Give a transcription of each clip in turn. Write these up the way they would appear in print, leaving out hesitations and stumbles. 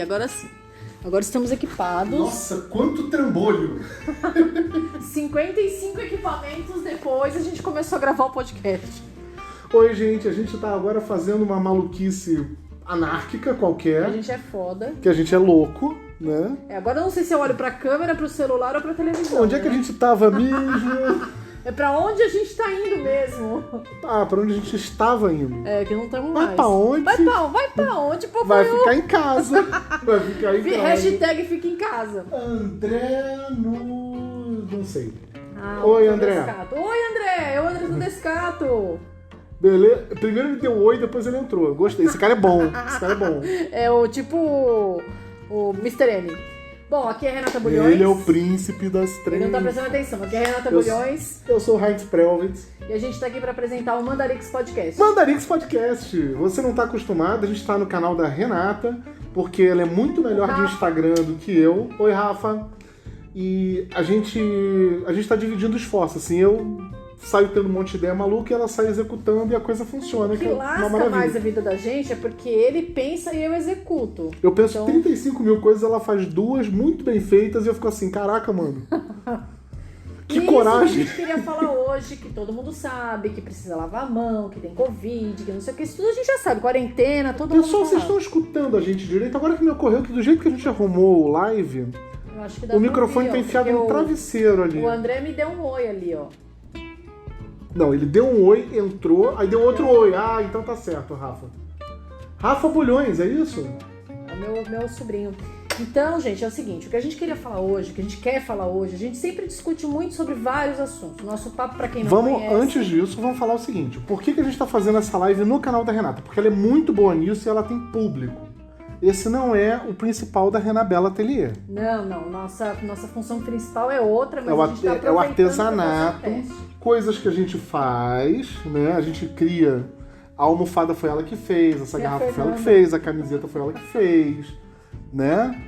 Aí, agora sim. Agora estamos equipados. Nossa, quanto trambolho! 55 equipamentos depois, a gente começou a gravar o podcast. Oi, gente, a gente tá agora fazendo uma maluquice anárquica qualquer. A gente é foda. Que a gente é louco, né? Agora eu não sei se eu olho pra câmera, pro celular ou pra televisão. Onde é que a gente tava mesmo? É pra onde a gente tá indo mesmo. Ah, pra onde a gente estava indo. É, que não estamos mais. Vai pra onde? Vai pra onde, por favor? Vai ficar em casa. Vai ficar em casa. Hashtag fica em casa. André no... não sei. Oi, André. Descato. Oi, André. É o André do Descato. Beleza? Primeiro ele deu oi, depois ele entrou. Eu gostei. Esse cara é bom. É o tipo o Mr. M. Bom, aqui é Renata Bulhões. Ele é o príncipe das três. Ele não tá prestando atenção. Aqui é Renata Bulhões. Eu sou o Heinz Prelwitz. E a gente tá aqui pra apresentar o Mandarix Podcast. Mandarix Podcast. Você não tá acostumado, a gente tá no canal da Renata, porque ela é muito melhor de Instagram do que eu. Oi, Rafa. E a gente tá dividindo esforços, assim, eu saio tendo um monte de ideia maluca e ela sai executando e a coisa funciona. O que lasca mais a vida da gente é porque ele pensa e eu executo. Eu penso 35 mil coisas, ela faz duas muito bem feitas e eu fico assim, caraca, mano. Que coragem! A gente queria falar hoje que todo mundo sabe que precisa lavar a mão, que tem Covid, que não sei o que, isso tudo a gente já sabe, quarentena, todo mundo Pessoal, vocês estão escutando a gente direito? Agora que me ocorreu que do jeito que a gente arrumou o live, eu acho que dá o microfone tá enfiado no travesseiro ali. O André me deu um oi ali, ó. Não, ele deu um oi, entrou, aí deu outro oi. Ah, então tá certo, Rafa. Rafa Bulhões, é isso? É o meu sobrinho. Então, gente, é o seguinte, o que a gente queria falar hoje, o que a gente quer falar hoje, a gente sempre discute muito sobre vários assuntos. Nosso papo, pra quem não conhece... Antes disso, vamos falar o seguinte, por que a gente tá fazendo essa live no canal da Renata? Porque ela é muito boa nisso e ela tem público. Esse não é o principal da Renabella Atelier. Não. Nossa função principal é outra, mas a gente tá é o artesanato, coisas que a gente faz, né? A gente cria... A almofada foi ela que fez, essa garrafa foi ela que fez, a camiseta foi ela que fez, né?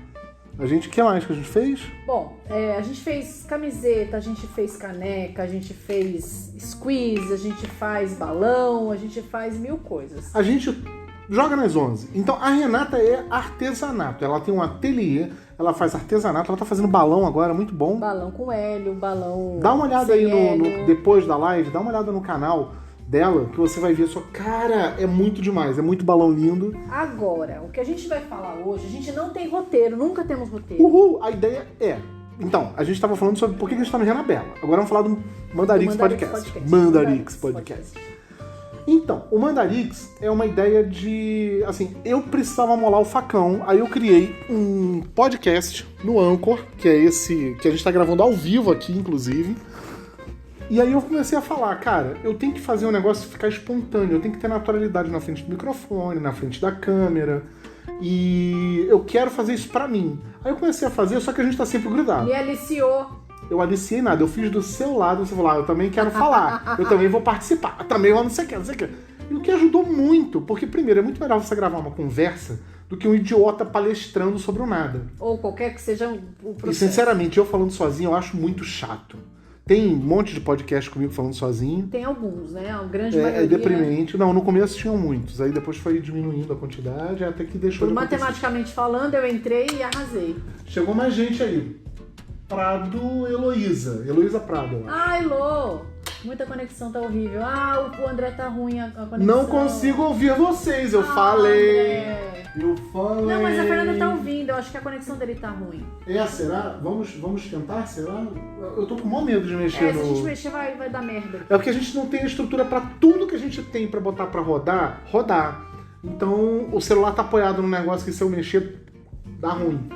A gente, o que mais que a gente fez? Bom, a gente fez camiseta, a gente fez caneca, a gente fez squeeze, a gente faz balão, a gente faz mil coisas. A gente joga nas 11. Então, a Renata é artesanato. Ela tem um ateliê, ela faz artesanato, ela tá fazendo balão agora, muito bom. Balão com hélio, balão... Dá uma olhada aí depois da live, dá uma olhada no canal dela, que você vai ver só, cara, é muito demais, é muito balão lindo. Agora, o que a gente vai falar hoje, a gente não tem roteiro, nunca temos roteiro. Uhul, a ideia é... Então, a gente tava falando sobre por que a gente tá no Renabella. Agora vamos falar do Mandarix Podcast. Mandarix Podcast. Então, o Mandarix é uma ideia de... Assim, eu precisava molar o facão, aí eu criei um podcast no Anchor, que é esse que a gente tá gravando ao vivo aqui, inclusive. E aí eu comecei a falar, cara, eu tenho que fazer um negócio ficar espontâneo, eu tenho que ter naturalidade na frente do microfone, na frente da câmera, e eu quero fazer isso pra mim. Aí eu comecei a fazer, só que a gente tá sempre grudado. Me aliciou. Eu aliciei nada, eu fiz do seu lado, você falou, eu também quero falar, eu também vou participar, eu também vou não sei o que. E o que ajudou muito, porque primeiro, é muito melhor você gravar uma conversa do que um idiota palestrando sobre o nada. Ou qualquer que seja o processo. E sinceramente, eu falando sozinho, eu acho muito chato. Tem um monte de podcast comigo falando sozinho. Tem alguns, né? A grande maioria. É deprimente. Não, no começo tinham muitos. Aí depois foi diminuindo a quantidade, até que deixou de acontecer. Matematicamente falando, eu entrei e arrasei. Chegou mais gente aí. Prado Heloísa. Heloísa Prado. Ai, Lô! Muita conexão tá horrível. O André tá ruim a conexão. Não consigo ouvir vocês, eu falei. André. Eu falei. Não, mas a Fernanda tá ouvindo. Eu acho que a conexão dele tá ruim. Será? Vamos tentar? Será? Eu tô com o maior medo de mexer se a gente mexer vai dar merda. É porque a gente não tem a estrutura pra tudo que a gente tem pra botar pra rodar. Então o celular tá apoiado num negócio que se eu mexer, dá ruim.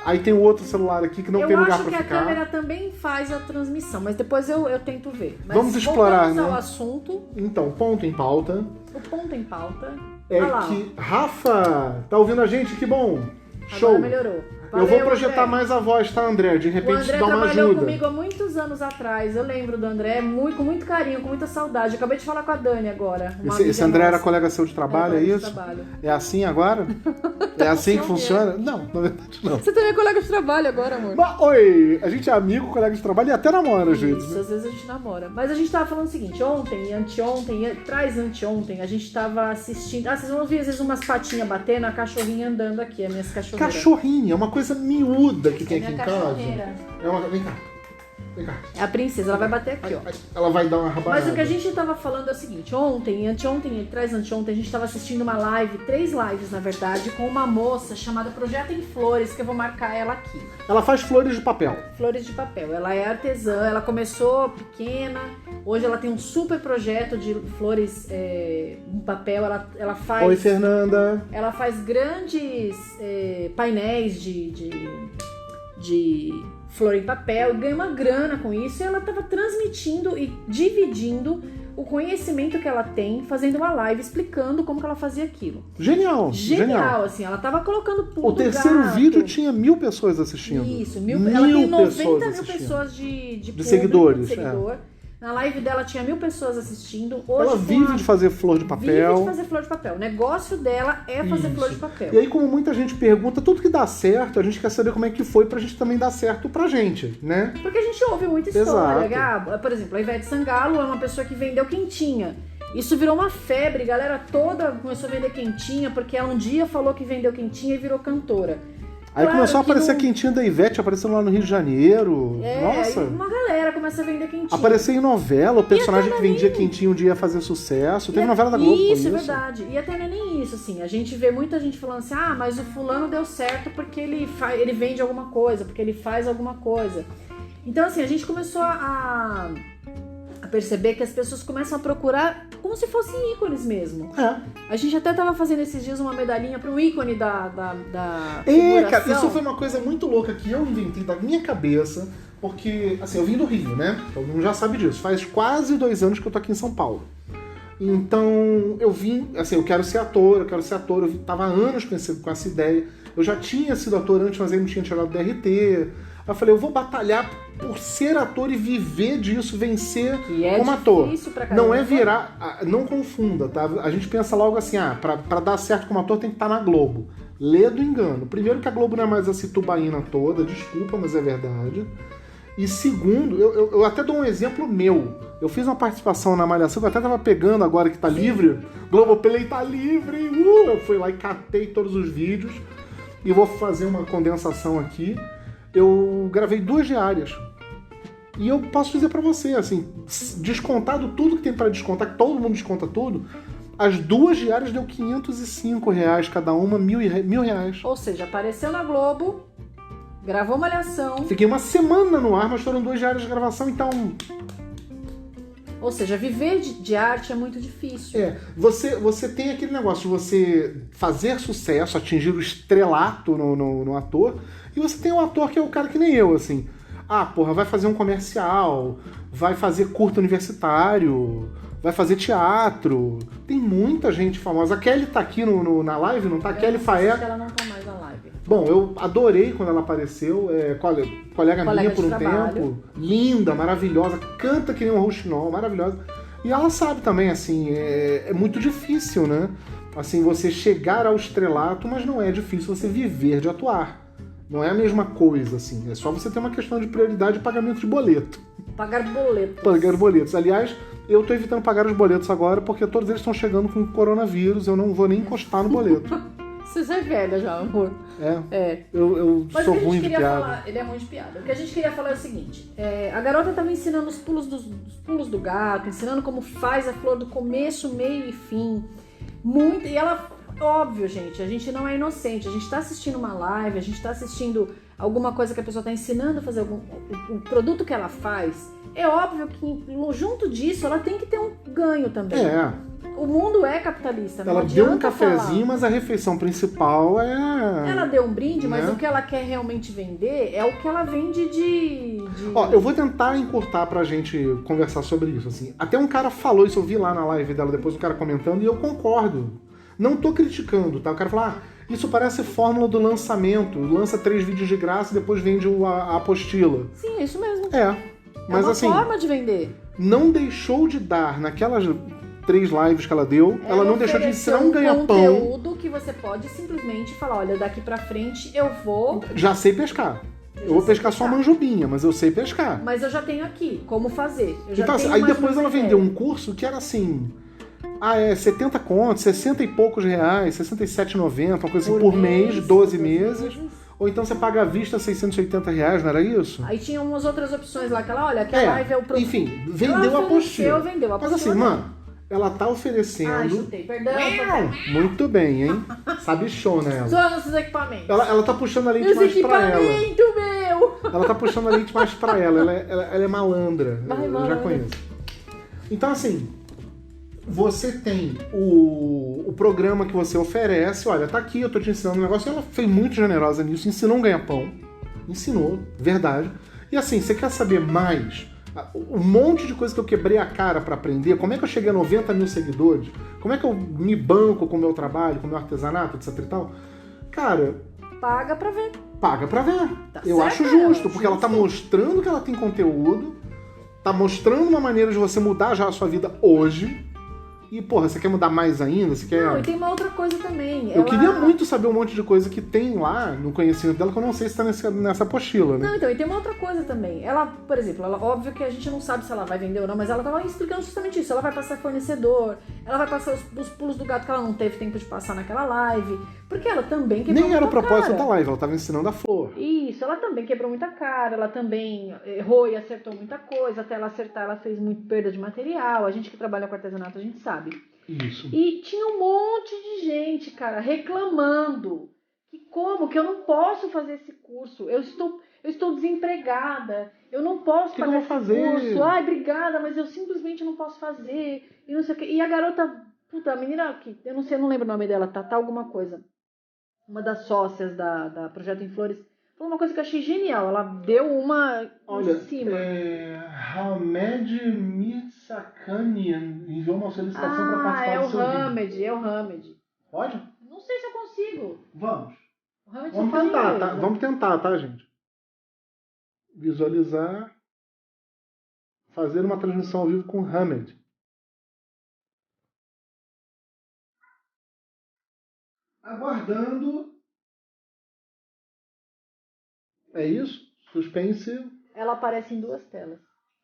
Aí tem o outro celular aqui que não tem lugar pra ficar. Eu acho que a câmera também faz a transmissão, mas depois eu tento ver. Mas vamos explorar, né? Ao assunto. Então, ponto em pauta. O ponto em pauta é que... Rafa, tá ouvindo a gente? Que bom! Show! Agora melhorou. Eu vou projetar André. mais a voz, tá, André? De O repente André dar uma trabalhou ajuda. comigo há muitos anos atrás. Eu lembro do André com muito carinho, com muita saudade. Eu acabei de falar com a Dani agora. Esse André era colega seu de trabalho, é isso? Trabalho. É assim agora? É assim que funciona? Não, na verdade não. Você também é colega de trabalho agora, amor. Mas, oi, a gente é amigo, colega de trabalho e até namora, gente. Isso, às vezes a gente namora. Mas a gente tava falando o seguinte, ontem e anteontem, anteontem, a gente tava assistindo... vocês vão ouvir às vezes umas patinhas batendo, a cachorrinha andando aqui, as minhas cachorreiras. Cachorrinha, é uma coisa miúda que tem É aqui em minha casa. cachorreira. Vem cá. Vem cá. É a princesa, ela vai bater aqui, ó. Ela vai dar uma rabanada. Mas o que a gente tava falando é o seguinte, ontem, anteontem, anteontem, a gente tava assistindo uma live, 3 lives na verdade, com uma moça chamada Projeto em Flores, que eu vou marcar ela aqui. Ela faz flores de papel. Flores de papel. Ela é artesã, ela começou pequena, hoje ela tem um super projeto de flores em papel, ela faz... Oi, Fernanda. Ela faz grandes painéis de flor em papel e ganha uma grana com isso. E ela estava transmitindo e dividindo o conhecimento que ela tem, fazendo uma live explicando como que ela fazia aquilo. Genial. Assim, ela tava colocando pulo O do terceiro gato. vídeo tinha 1000 pessoas assistindo. Isso, ela tem 90 mil assistindo. pessoas de público, seguidores, seguidor. Na live dela tinha 1000 pessoas assistindo. Hoje, Ela vive de fazer flor de papel. Vive de fazer flor de papel. O negócio dela é fazer flor de papel. E aí, como muita gente pergunta, tudo que dá certo, a gente quer saber como é que foi pra gente também dar certo pra gente, né? Porque a gente ouve muita história. Exato. Por exemplo, a Ivete Sangalo é uma pessoa que vendeu quentinha. Isso virou uma febre, a galera toda começou a vender quentinha, porque ela um dia falou que vendeu quentinha e virou cantora. Aí Claro começou a que aparecer não... a quentinha da Ivete, aparecendo lá no Rio de Janeiro. Nossa! Aí uma galera começa a vender quentinha. Apareceu em novela, o personagem que vendia nem... quentinha um dia ia fazer sucesso. Teve novela da Globo com isso. Isso, é verdade. E até não é nem isso, assim. A gente vê muita gente falando assim, mas o fulano deu certo porque ele vende alguma coisa, porque ele faz alguma coisa. Então, assim, a gente começou a perceber que as pessoas começam a procurar como se fossem ícones mesmo. É. A gente até tava fazendo esses dias uma medalhinha para um ícone da cara, isso foi uma coisa muito louca que eu inventei da minha cabeça, porque, assim, eu vim do Rio, né? Todo mundo já sabe disso. Faz quase 2 anos que eu tô aqui em São Paulo. Então, eu vim, assim, eu quero ser ator. Eu tava há anos com essa ideia. Eu já tinha sido ator antes, mas aí não tinha tirado DRT. Aí eu falei, eu vou batalhar por ser ator e viver disso, vencer como ator. Não é virar... Não confunda, tá? A gente pensa logo assim, pra dar certo como ator tem que estar na Globo. Lê do engano. Primeiro que a Globo não é mais essa tubaína toda, desculpa, mas é verdade. E segundo, eu até dou um exemplo meu. Eu fiz uma participação na Malhação, que eu até tava pegando agora que tá livre. Globoplay tá livre! Eu fui lá e catei todos os vídeos. E vou fazer uma condensação aqui. Eu gravei 2 diárias. E eu posso dizer pra você, assim, descontado tudo que tem pra descontar, que todo mundo desconta tudo, as 2 diárias deu R$505 cada uma, R$1.000. Ou seja, apareceu na Globo, gravou Malhação. Fiquei uma semana no ar, mas foram 2 diárias de gravação, então... Ou seja, viver de arte é muito difícil. Você tem aquele negócio de você fazer sucesso, atingir o estrelato no ator, e você tem um ator que é o cara que nem eu, assim. Vai fazer um comercial, vai fazer curto universitário, vai fazer teatro. Tem muita gente famosa. A Kelly tá aqui na live, não tá? Kelly Faé. Ela não tá mais na live. Bom, eu adorei quando ela apareceu, colega minha por um tempo, linda, maravilhosa, canta que nem um rouxinol, maravilhosa. E ela sabe também, assim, é muito difícil, né? Assim, você chegar ao estrelato, mas não é difícil você viver de atuar. Não é a mesma coisa, assim, é só você ter uma questão de prioridade de pagamento de boleto. Pagar boletos. Pagar boletos. Aliás, eu tô evitando pagar os boletos agora porque todos eles estão chegando com coronavírus, eu não vou nem encostar no boleto. Você é velha já, amor. Eu sou ruim de piada. Ele é ruim de piada. O que a gente queria falar é o seguinte. A garota tava ensinando os pulos do gato, ensinando como faz a flor do começo, meio e fim. E ela... Óbvio, gente, a gente não é inocente. A gente tá assistindo uma live, a gente tá assistindo alguma coisa que a pessoa tá ensinando a fazer, o produto que ela faz. É óbvio que junto disso ela tem que ter um ganho também. O mundo é capitalista, não ela adianta deu um cafezinho, falar. Mas a refeição principal é... Ela deu um brinde, mas né? o que ela quer realmente vender é o que ela vende de... Eu vou tentar encurtar pra gente conversar sobre isso, assim. Até um cara falou isso, eu vi lá na live dela depois, um cara comentando, e eu concordo. Não tô criticando, tá? O cara fala, Isso parece fórmula do lançamento. Lança 3 vídeos de graça e depois vende a apostila. Sim, é isso mesmo. Mas uma assim, forma de vender. Não deixou de dar naquelas 3 lives que ela deu, ela não deixou de ensinar um ganha-pão. Conteúdo que você pode simplesmente falar, olha, daqui pra frente eu vou... Já sei pescar. Eu vou pescar só manjubinha, mas eu sei pescar. Mas eu já tenho aqui como fazer. Então, aí depois ela vendeu um curso que era assim... 70 contos, 60 e poucos reais, R$67,90, uma coisa assim, por mês, 12 meses. Ou então você paga à vista R$680, não era isso? Aí tinha umas outras opções lá, que ela, olha, aquela live é o produto. Enfim, vendeu a apostila. Mas assim, mano, ela tá oferecendo... chutei, perdão. Muito bem, hein? Sabichona ela. Só nos equipamentos. Ela tá puxando a lente mais pra ela. Meu! Ela tá puxando a lente mais pra ela. Ela é malandra. Eu já conheço. Então, assim... Você tem o programa que você oferece, olha, tá aqui, eu tô te ensinando um negócio. Ela foi muito generosa nisso, ensinou um ganha-pão. Ensinou, verdade. E assim, você quer saber mais? Um monte de coisa que eu quebrei a cara pra aprender, como é que eu cheguei a 90 mil seguidores, como é que eu me banco com o meu trabalho, com o meu artesanato, etc e tal. Cara... Paga pra ver. Paga pra ver. Tá eu certo, acho justo, porque ela tá mostrando que ela tem conteúdo, tá mostrando uma maneira de você mudar já a sua vida hoje. E, porra, você quer mudar mais ainda? Você quer... Não, e tem uma outra coisa também. Eu queria muito saber um monte de coisa que tem lá no conhecimento dela, que eu não sei se tá nessa apostila, né? Não, então, e tem uma outra coisa também. Ela, por exemplo, óbvio que a gente não sabe se ela vai vender ou não, mas ela tava explicando justamente isso. Ela vai passar fornecedor, ela vai passar os pulos do gato que ela não teve tempo de passar naquela live, porque ela também quebrou Nem era o propósito cara. da live, ela tava ensinando a flor. Isso, ela também quebrou muita cara, ela também errou e acertou muita coisa. Até ela acertar, ela fez muito perda de material. A gente que trabalha com artesanato, a gente sabe. Isso. E tinha um monte de gente, cara, reclamando que eu não posso fazer esse curso, eu estou desempregada, eu não posso fazer esse curso, ai, obrigada, mas eu simplesmente não posso fazer, e não sei o quê. E a garota, puta, a menina que, eu não lembro o nome dela, Tata alguma coisa, uma das sócias da Projeto em Flores, falou uma coisa que eu achei genial, ela deu uma em cima. Hamed Mirsakanian enviou uma solicitação para participar do seu vídeo. É o Hamed. Pode? Não sei se eu consigo. Vamos tentar, tá? Vamos tentar, tá, gente? Visualizar. Fazer uma transmissão ao vivo com o Hamed. Aguardando. É isso? Suspense. Ela aparece em 2 telas.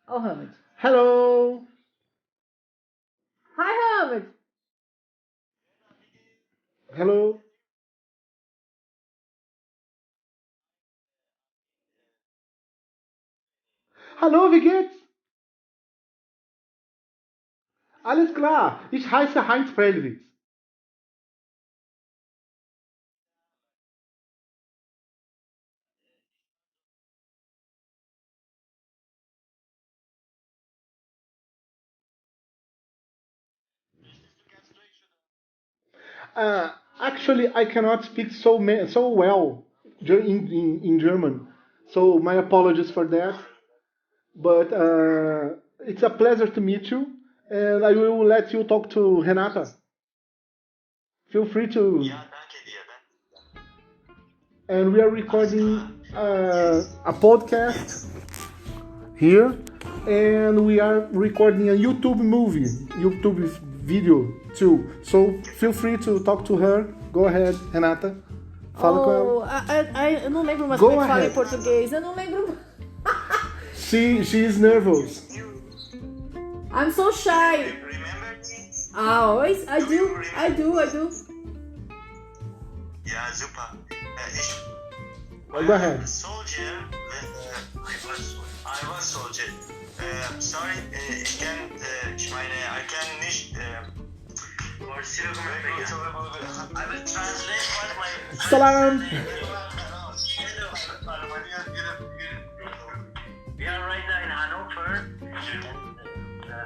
Ó o Hamed. Hello! Hi, Hamed! Hello! Hallo, wie geht's? Alles klar, ich heiße Heinz Frelwitz. Actually, I cannot speak so well in German, so my apologies for that. But it's a pleasure to meet you, and I will let you talk to Renata. Feel free to. Ja, danke dir. And we are recording a podcast here, and we are recording a YouTube video too. So feel free to talk to her. Go ahead, Renata. Fala com ela. Eu não lembro mais como é que fala em português. Eu não lembro. She is nervous. I'm so shy. Remember me? Always. I do. Ja, super. Go ahead. Soldier. I was soldier. Sorry, I can nicht. I will translate what my. Salam. We are right now in Hanover, and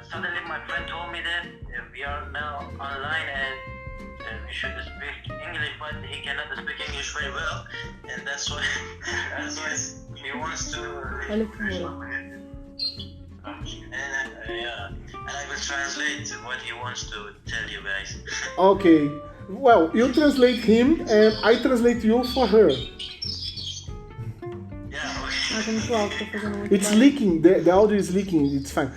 suddenly my friend told me that we are now online and we should speak English, but he cannot speak English very well, and that's why he wants to. Olha que humor. And yeah, and I will translate what he wants to tell you guys. Okay. Well, you translate him and I translate you for her. Yeah, Ah, okay. tá muito alto, tô fazendo muito It's barulho. leaking. The audio is leaking. It's fine.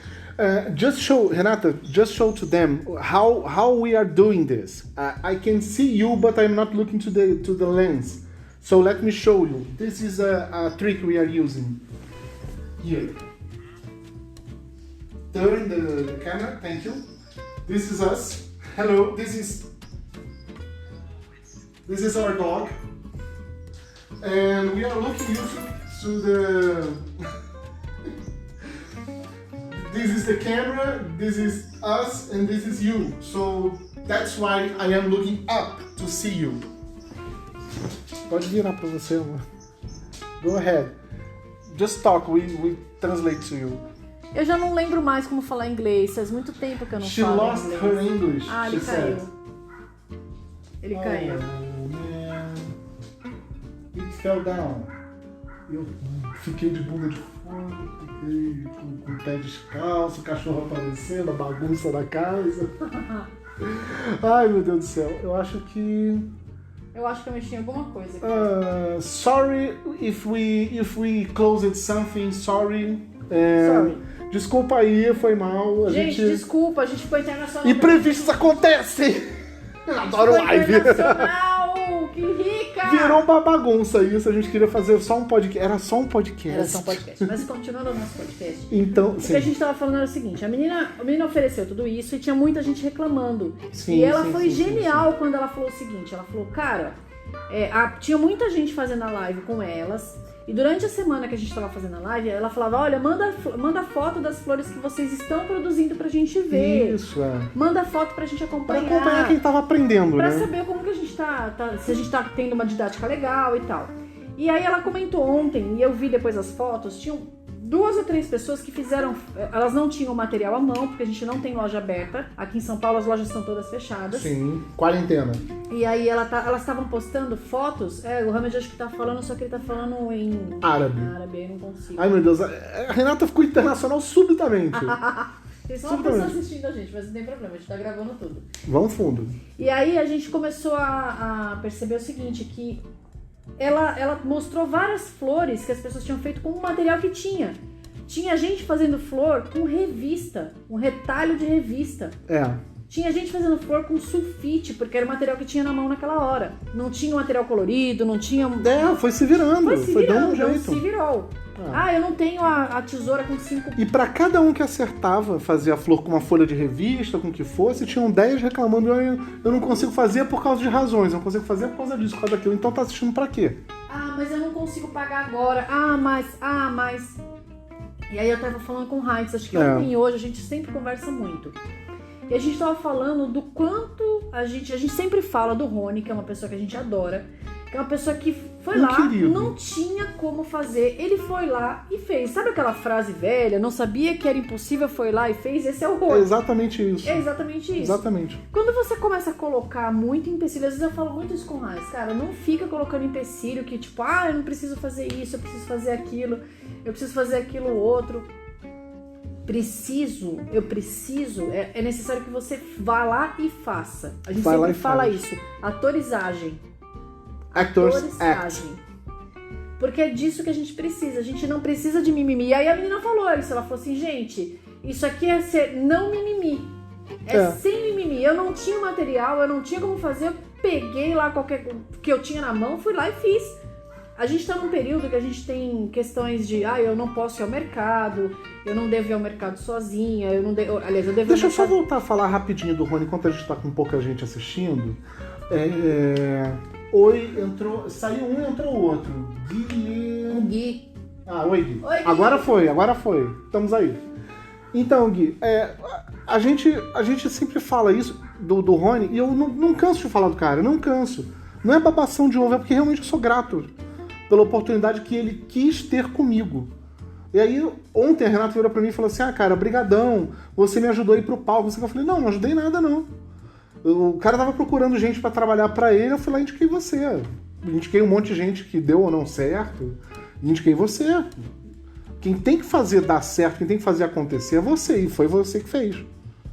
Just show, Renata. Just show to them how we are doing this. I can see you, but I'm not looking to the lens. So let me show you. This is a trick we are using. Here. Turn the camera. Thank you. This is us. Hello. This is our dog, and we are looking to the. This is the camera, this is us, and this is you. So that's why I am looking up to see you. Pode virar pra você, amor. Go ahead. Just talk, we translate to you. Eu já não lembro mais como falar inglês, faz muito tempo que eu não She falo lost inglês. her English, Ah, ele she caiu. said. Ele caiu. Oh, man. It fell down. Eu fiquei de bunda de fora, fiquei com o pé descalço, o cachorro aparecendo, a bagunça da casa. Ai, meu Deus do céu. Eu acho que... Eu acho que eu mexi em alguma coisa aqui. Sorry if we closed something, sorry. Sorry. Desculpa aí, foi mal. A Gente, desculpa, a gente ficou internacional. Imprevistos acontecem! Adoro Ficou live. internacional, que rica! Virou uma bagunça isso, a gente queria fazer só um podcast. Era só um podcast. Era só um podcast. Mas continuando o nosso podcast. Então, O que sim. a gente tava falando era o seguinte, a menina ofereceu tudo isso e tinha muita gente reclamando. Sim, e ela sim, foi sim, genial quando ela falou o seguinte, ela falou, cara, tinha muita gente fazendo a live com elas, e durante a semana que a gente tava fazendo a live, ela falava, olha, manda foto das flores que vocês estão produzindo pra gente ver. Isso, é. Manda foto pra gente Pra acompanhar. acompanhar quem tava aprendendo, Pra né? saber como que a gente se a gente tá tendo uma didática legal e tal. E aí ela comentou ontem, e eu vi depois as fotos, tinham 2 ou 3 pessoas que fizeram, elas não tinham material à mão, porque a gente não tem loja aberta. Aqui em São Paulo as lojas estão todas fechadas. Sim, quarentena. E aí elas estavam postando fotos, o Hamed acho que tá falando, só que ele tá falando em Árabe. árabe, eu não consigo. Ai, meu Deus, a Renata ficou internacional subitamente. Tem só uma pessoa assistindo a gente, mas não tem problema, a gente tá gravando tudo. Vamos fundo. E aí a gente começou a perceber o seguinte, que ela mostrou várias flores que as pessoas tinham feito com o material que tinha. Tinha gente fazendo flor com revista, um retalho de revista. É. Tinha gente fazendo flor com sulfite, porque era o material que tinha na mão naquela hora. Não tinha um material colorido, não tinha... Foi se virando. Foi dando um não jeito. se virou. Eu não tenho a tesoura com 5... E pra cada um que acertava, fazia a flor com uma folha de revista, com o que fosse, tinham 10 reclamando, eu não consigo fazer por causa de razões, eu não consigo fazer por causa disso, por causa daquilo. Então tá assistindo pra quê? Mas eu não consigo pagar agora. Mas... E aí eu tava falando com o Heinz, acho que ontem e hoje a gente sempre conversa muito. E a gente tava falando do quanto a gente sempre fala do Rony, que é uma pessoa que a gente adora, que é uma pessoa que foi lá, querido. não tinha como fazer, ele foi lá e fez. Sabe aquela frase velha, não sabia que era impossível, foi lá e fez? Esse é o Rony. É exatamente isso. É exatamente isso. Exatamente. Quando você começa a colocar muito empecilho, às vezes eu falo muito isso com o Heinz, cara, não fica colocando empecilho que tipo, eu não preciso fazer isso, eu preciso fazer aquilo, eu preciso fazer aquilo outro. Eu preciso, é necessário que você vá lá e faça. A gente sempre fala isso, atorizagem. Atorizagem. Porque é disso que a gente precisa, a gente não precisa de mimimi. E aí a menina falou isso, ela falou assim, gente, isso aqui é ser não mimimi. Sem mimimi. Eu não tinha material, eu não tinha como fazer, eu peguei lá qualquer que eu tinha na mão, fui lá e fiz. A gente tá num período que a gente tem questões de, eu não posso ir ao mercado, eu não devo ir ao mercado sozinha, eu devo... Deixa eu só voltar a falar rapidinho do Rony, enquanto a gente tá com pouca gente assistindo. Oi, saiu um e entrou o outro. O Gui. Oi, Gui. Oi, Gui. Agora foi. Estamos aí. Então, Gui, a gente sempre fala isso do Rony, e eu não canso de falar do cara, não canso. Não é babação de ovo, é porque realmente eu sou grato pela oportunidade que ele quis ter comigo. E aí, ontem a Renata virou pra mim e falou assim, cara, brigadão, você me ajudou a ir pro palco. Eu falei, não ajudei nada, não. O cara tava procurando gente pra trabalhar pra ele, eu fui lá e indiquei você. Indiquei um monte de gente que deu ou não certo, indiquei você. Quem tem que fazer dar certo, quem tem que fazer acontecer é você, e foi você que fez.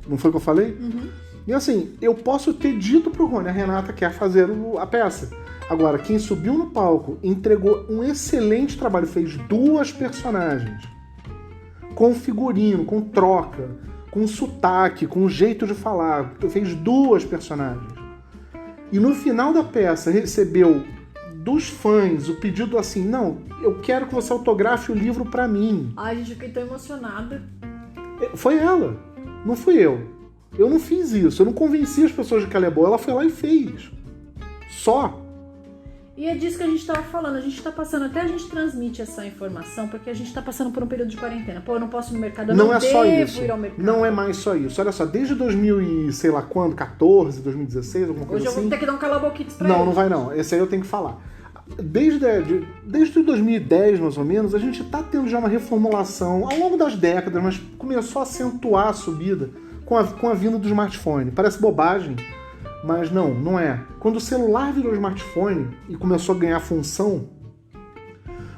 Não foi o que eu falei? Uhum. E assim, eu posso ter dito pro Rony, a Renata quer fazer a peça. Agora, quem subiu no palco, entregou um excelente trabalho, fez 2 personagens. Com figurino, com troca, com sotaque, com jeito de falar. Fez 2 personagens. E no final da peça recebeu dos fãs o pedido assim, não, eu quero que você autografe o livro pra mim. Ai, gente, eu fiquei tão emocionada. Foi ela, não fui eu. Eu não fiz isso, eu não convenci as pessoas de que ela é boa, ela foi lá e fez. Só. E é disso que a gente tava falando, a gente tá passando, até a gente transmite essa informação, porque a gente tá passando por um período de quarentena. Pô, eu não posso ir no mercado, eu não é só devo isso. ir ao mercado. Não é mais só isso. Olha só, desde 2000 e sei lá quando, 14, 2016, alguma coisa Hoje eu assim. vou ter que dar um cala-boquitos pra Não, ele. não vai não. Esse aí eu tenho que falar. Desde 2010, mais ou menos, a gente tá tendo já uma reformulação ao longo das décadas, mas começou a acentuar a subida com a vinda do smartphone. Parece bobagem, mas não é. Quando o celular virou smartphone e começou a ganhar função,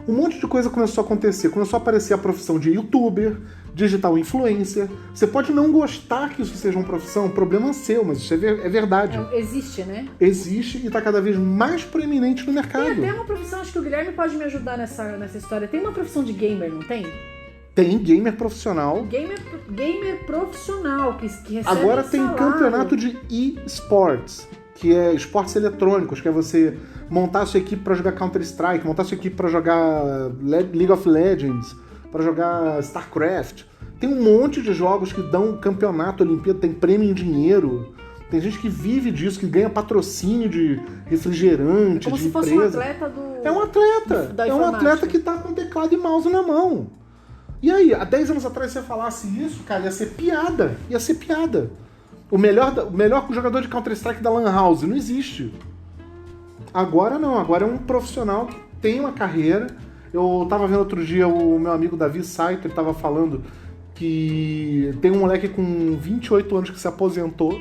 um monte de coisa começou a acontecer. Começou a aparecer a profissão de youtuber, digital influencer. Você pode não gostar que isso seja uma profissão, problema seu, mas isso é verdade. Existe, né? Existe e está cada vez mais proeminente no mercado. Tem até uma profissão, acho que o Guilherme pode me ajudar nessa história. Tem uma profissão de gamer, não tem? Tem gamer profissional. Gamer profissional que recebe Agora tem salário. campeonato de e-sports, que é esportes eletrônicos, que é você montar a sua equipe para jogar Counter-Strike, montar a sua equipe para jogar League of Legends, para jogar StarCraft. Tem um monte de jogos que dão campeonato, Olimpíada, tem prêmio em dinheiro. Tem gente que vive disso, que ganha patrocínio de refrigerante, como de se fosse empresa. um atleta É um atleta. da É um informática. atleta que tá com teclado e mouse na mão. E aí, há 10 anos atrás você falasse isso, cara, ia ser piada. Ia ser piada. O melhor jogador de Counter-Strike da Lan House não existe. Agora não, agora é um profissional que tem uma carreira. Eu tava vendo outro dia o meu amigo Davi Saito, ele tava falando que tem um moleque com 28 anos que se aposentou.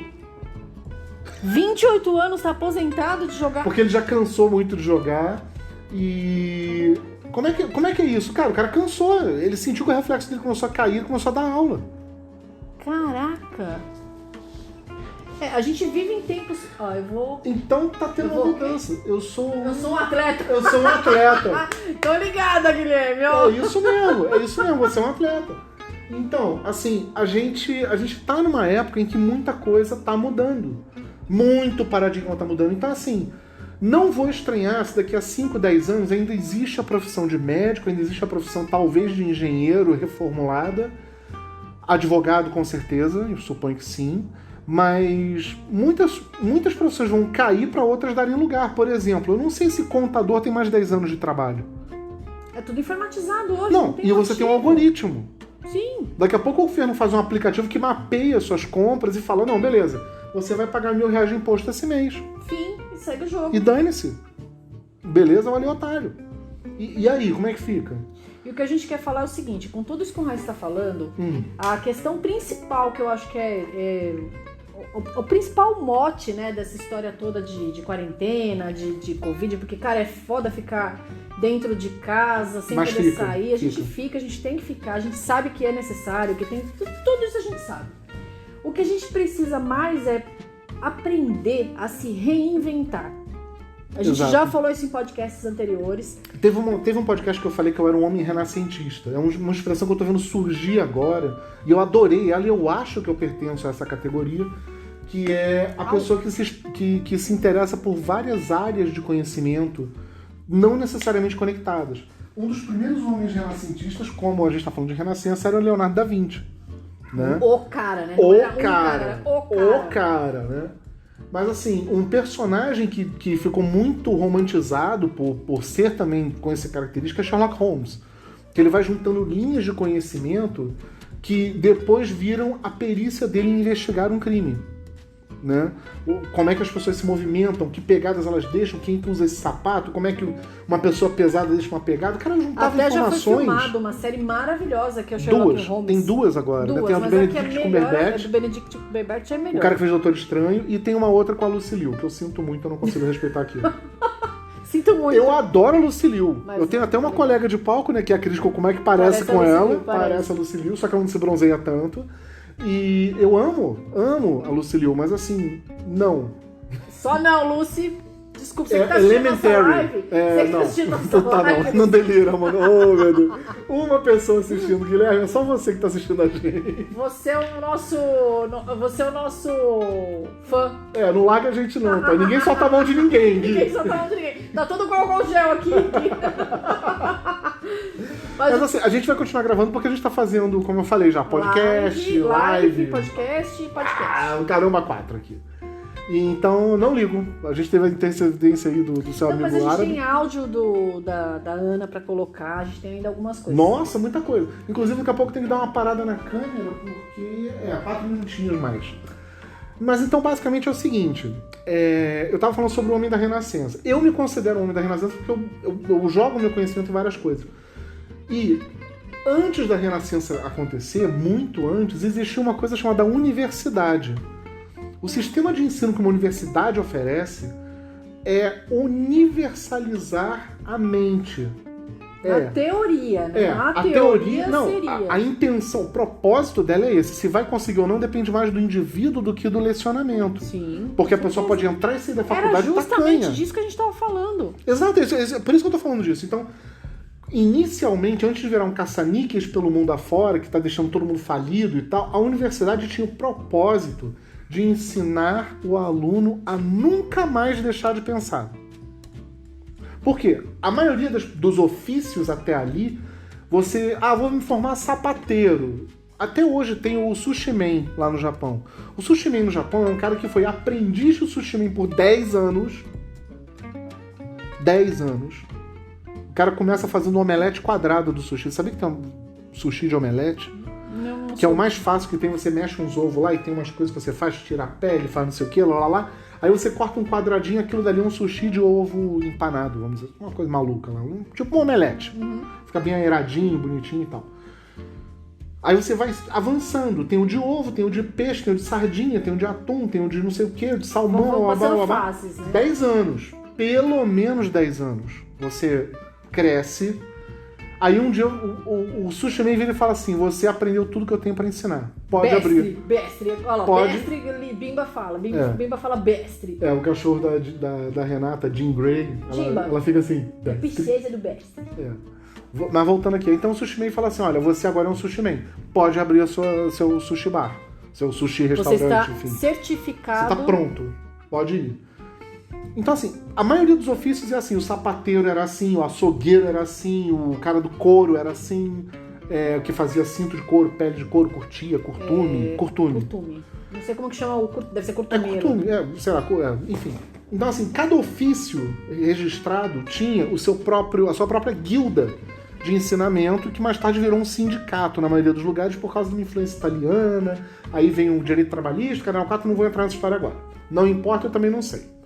28 anos, tá aposentado de jogar. Porque ele já cansou muito de jogar. E como é que é isso? Cara, o cara cansou. Ele sentiu que o reflexo dele começou a cair e começou a dar aula. Caraca. A gente vive em tempos... Ó, eu vou... Então tá tendo uma mudança. Eu sou um atleta. Eu sou um atleta. Tô ligada, Guilherme. Ó. É isso mesmo, você é um atleta. Então, assim, a gente tá numa época em que muita coisa tá mudando. Muito paradigma tá mudando. Então, assim, não vou estranhar se daqui a 5, 10 anos ainda existe a profissão de médico, ainda existe a profissão talvez de engenheiro reformulada, advogado com certeza, eu suponho que sim, mas muitas profissões vão cair para outras darem lugar. Por exemplo, eu não sei se contador tem mais de 10 anos de trabalho. É tudo informatizado hoje. Não, e você tem um algoritmo. Sim. Daqui a pouco o governo faz um aplicativo que mapeia suas compras e fala, não, beleza, você vai pagar R$1.000 de imposto esse mês. Fim, e segue o jogo. E dane-se. Beleza, valeu, otário. E aí, como é que fica? E o que a gente quer falar é o seguinte, com tudo isso que o Raíssa está falando, a questão principal que eu acho que o principal mote, né, dessa história toda de quarentena, de Covid, porque, cara, é foda ficar dentro de casa, sem Mas poder fica, sair. A gente fica. a gente tem que ficar, a gente sabe que é necessário, que tem... Tudo isso a gente sabe. O que a gente precisa mais é aprender a se reinventar. A gente Exato. já falou isso em podcasts anteriores. Teve um podcast que eu falei que eu era um homem renascentista. É uma expressão que eu tô vendo surgir agora. E eu adorei ela e eu acho que eu pertenço a essa categoria. Que é a pessoa que se interessa por várias áreas de conhecimento, não necessariamente conectadas. Um dos primeiros homens renascentistas, como a gente está falando de renascença, era o Leonardo da Vinci. Né? O cara, né? O cara, né? Mas assim, um personagem que ficou muito romantizado por ser também com essa característica é Sherlock Holmes. Que ele vai juntando linhas de conhecimento que depois viram a perícia dele em investigar um crime. Né? Como é que as pessoas se movimentam, que pegadas elas deixam, quem que usa esse sapato, como é que uma pessoa pesada deixa uma pegada. O cara juntava até informações. Já foi filmado uma série maravilhosa que é o Sherlock Holmes. Tem duas agora, né? Tem a do Benedict Cumberbatch. A do Benedict Cumberbatch é melhor. O cara que fez Doutor Estranho, e tem uma outra com a Lucy Liu, que eu sinto muito, eu não consigo respeitar aquilo. Sinto muito. Eu adoro a Lucy Liu. Mas eu tenho até uma colega de palco, né, que é a Cris Como é que parece com ela. Parece a Lucy Liu, só que ela não se bronzeia tanto. E eu amo a Lucy Liu, mas assim, não. Só não, Lucy. Desculpa, você que tá assistindo nossa live. Você que tá assistindo nossa live. Não delira, mano. Oh, meu Deus. Uma pessoa assistindo, Guilherme, é só você que tá assistindo a gente. Você é o nosso fã. Não larga a gente não, tá? Ninguém solta a mão de ninguém. Ninguém solta a mão de ninguém. Tá todo gol gel aqui. Mas assim, a gente vai continuar gravando porque a gente tá fazendo, como eu falei já, podcast, live. Podcast. Caramba, 4 aqui. E então, não ligo. A gente teve a intercedência aí do seu amigo árabe. Mas a gente tem áudio da Ana pra colocar, a gente tem ainda algumas coisas. Nossa, muita coisa. Inclusive, daqui a pouco tem que dar uma parada na câmera, porque 4 minutinhos mais. Mas então, basicamente, é o seguinte. Eu tava falando sobre o Homem da Renascença. Eu me considero um Homem da Renascença porque eu jogo meu conhecimento em várias coisas. E antes da Renascença acontecer, muito antes, existia uma coisa chamada universidade. O sistema de ensino que uma universidade oferece é universalizar a mente. Na teoria, né? A teoria não, seria. A intenção, o propósito dela é esse. Se vai conseguir ou não depende mais do indivíduo do que do lecionamento. Sim. Porque a pessoa pode entrar e sair da faculdade e Era justamente disso que a gente estava falando. Exato, por isso que eu tô falando disso. Então, inicialmente, antes de virar um caça-níqueis pelo mundo afora, que tá deixando todo mundo falido e tal, a universidade tinha o propósito de ensinar o aluno a nunca mais deixar de pensar. Por quê? A maioria dos ofícios até ali, vou me formar sapateiro. Até hoje tem o sushi man lá no Japão. O sushi man no Japão é um cara que foi aprendiz do sushi man por 10 anos. 10 anos. O cara começa fazendo um omelete quadrado do sushi. Sabia que tem um sushi de omelete? Não que é o mais fácil que tem, você mexe uns ovos lá e tem umas coisas que você faz, tira a pele, faz não sei o que, lá. Aí você corta um quadradinho, aquilo dali é um sushi de ovo empanado, vamos dizer, uma coisa maluca lá, tipo um omelete. Fica bem aeradinho, bonitinho e tal. Aí você vai avançando, tem o de ovo, tem o de peixe, tem o de sardinha, tem o de atum, tem o de não sei o que, de salmão, fases, né? 10 anos, pelo menos 10 anos. Você cresce. Aí um dia o sushi man vira e fala assim: você aprendeu tudo que eu tenho pra ensinar. Pode abrir. Bestre. Olha lá, pode. Bestre, Bimba fala. Bimba fala bestre. O cachorro da Renata, Jean Grey, ela fica assim. Princesa do bestre. Mas voltando aqui, então o sushi man fala assim: olha, você agora é um sushi man. Pode abrir seu sushi bar, seu sushi restaurante, você está enfim. certificado. Você tá pronto. Pode ir. Então, assim, a maioria dos ofícios é assim, o sapateiro era assim, o açougueiro era assim, o cara do couro era assim, o que fazia cinto de couro, pele de couro, curtia, curtume. Não sei como que chama, deve ser curtumeiro. Curtume, sei lá, enfim. Então, assim, cada ofício registrado tinha a sua própria guilda de ensinamento, que mais tarde virou um sindicato na maioria dos lugares por causa de uma influência italiana, aí vem o direito trabalhista, Canal 4, não vou entrar nessa história agora. Não importa, eu também não sei.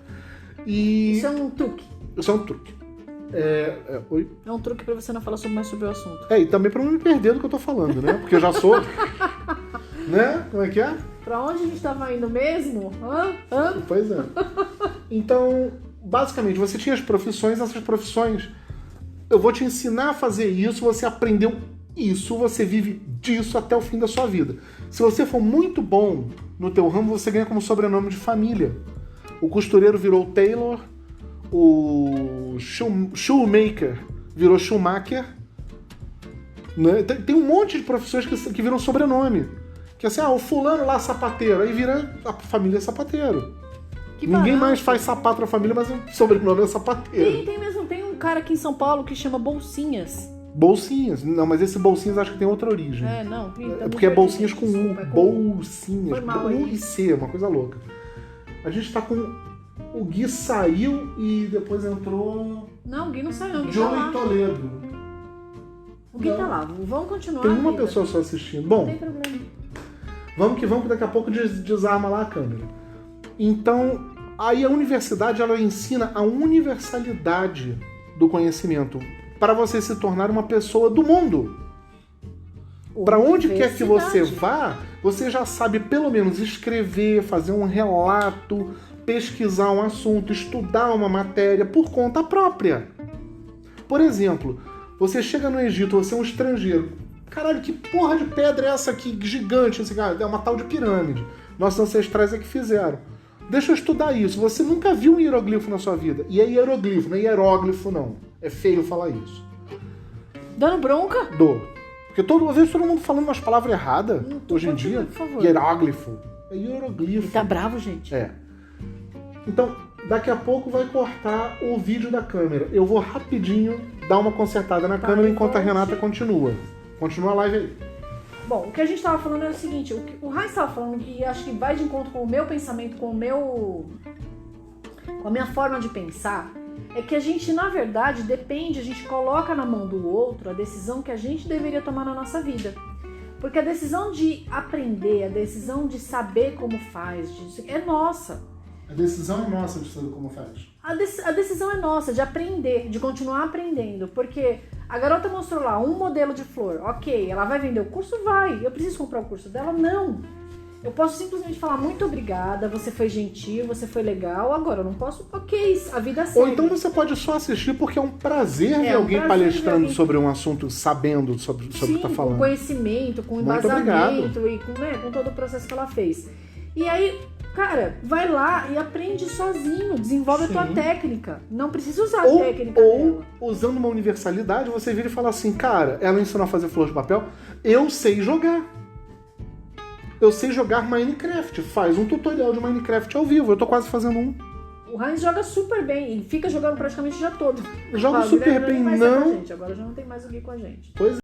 Isso é um truque. Oi? É um truque pra você não falar mais sobre o assunto. E também pra não me perder do que eu tô falando, né? Porque eu já sou. Né? Como é que é? Pra onde a gente tava indo mesmo? Pois é. Então, basicamente, você tinha as profissões, essas profissões. Eu vou te ensinar a fazer isso, você aprendeu isso, você vive disso até o fim da sua vida. Se você for muito bom no teu ramo, você ganha como sobrenome de família. O costureiro virou Taylor, o shoemaker virou Schumacher. Né? Tem um monte de profissões que viram sobrenome. Que assim, o fulano lá sapateiro, aí vira a família sapateiro. Ninguém mais faz sapato na família, mas o sobrenome é sapateiro. Tem um cara aqui em São Paulo que chama Bolsinhas. Bolsinhas? Não, mas esse Bolsinhas acho que tem outra origem. Porque é Bolsinhas com U. Bolsinhas. U e C, uma coisa louca. A gente tá com... O Gui saiu e depois entrou... Não, o Gui não saiu, o Gui Joey tá lá. Toledo. O Gui tá lá, vamos continuar. Tem uma pessoa só assistindo. Bom, não tem problema. Vamos que daqui a pouco desarma lá a câmera. Então, aí a universidade, ela ensina a universalidade do conhecimento para você se tornar uma pessoa do mundo. Para onde quer que você vá, você já sabe pelo menos escrever, fazer um relato, pesquisar um assunto, estudar uma matéria por conta própria. Por exemplo, você chega no Egito, você é um estrangeiro, Caralho, que porra de pedra é essa aqui, gigante? Assim, é uma tal de pirâmide. Nossos ancestrais é que fizeram. Deixa eu estudar isso. Você nunca viu um hieroglifo na sua vida. E é hieroglifo, não é hieróglifo, não. É feio falar isso. Dando bronca? Dou. Porque toda vez todo mundo falando umas palavras erradas, hoje em dia. Por favor. Hieróglifo. É hieroglifo. Ele tá bravo, gente. É. Então, daqui a pouco vai cortar o vídeo da câmera. Eu vou rapidinho dar uma consertada na câmera enquanto a Renata continua. Continua a live aí. Bom, o que a gente estava falando é o seguinte, o Heinz estava falando, e acho que vai de encontro com o meu pensamento, com a minha forma de pensar, é que a gente, na verdade, depende, a gente coloca na mão do outro a decisão que a gente deveria tomar na nossa vida. Porque a decisão de aprender, a decisão de saber como faz, é nossa. A decisão é nossa de saber como faz. A decisão é nossa, de aprender, de continuar aprendendo, porque a garota mostrou lá um modelo de flor, ok, ela vai vender o curso? Vai, eu preciso comprar o curso dela? Não. Eu posso simplesmente falar muito obrigada, você foi gentil, você foi legal, agora eu não posso, ok, a vida segue. Ou então você pode só assistir porque é um prazer ver alguém palestrando sobre um assunto, sabendo sobre o que está falando. Com conhecimento, com embasamento e com todo o processo que ela fez. E aí, cara, vai lá e aprende sozinho, desenvolve a tua técnica. Não precisa usar a técnica dela. Usando uma universalidade, você vira e fala assim, cara, ela ensinou a fazer flor de papel, eu sei jogar. Eu sei jogar Minecraft. Faz um tutorial de Minecraft ao vivo. Eu tô quase fazendo um. O Heinz joga super bem. Ele fica jogando praticamente o dia todo. Joga super bem, não. Agora já não tem mais o Gui com a gente. Pois é.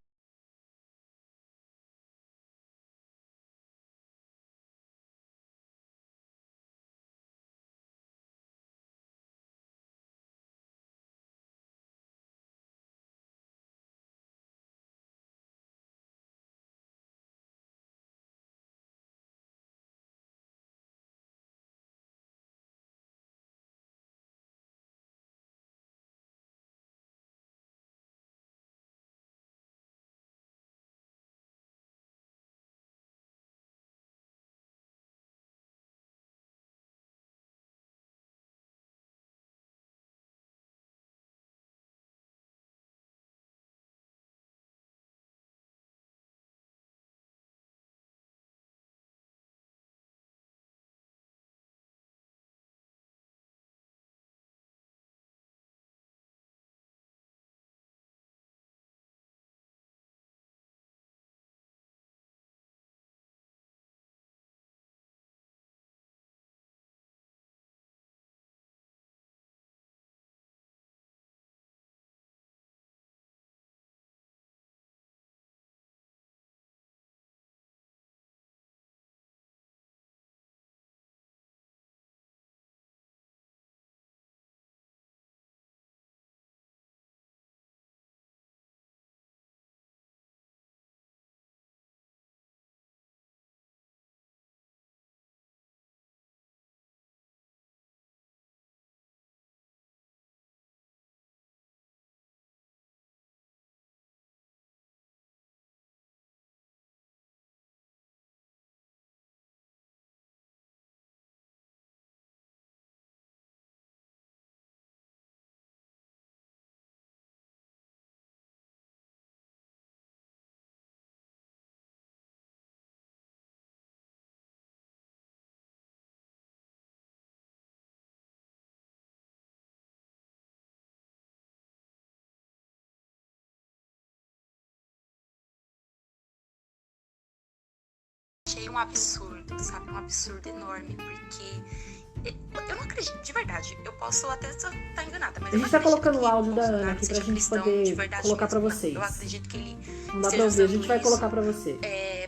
Achei um absurdo, sabe? Um absurdo enorme, porque eu não acredito, de verdade, eu posso até estar enganada, mas a gente tá colocando o áudio da Ana aqui pra gente poder colocar pra vocês. Eu acredito que ele não dá pra ouvir, a gente vai colocar pra você.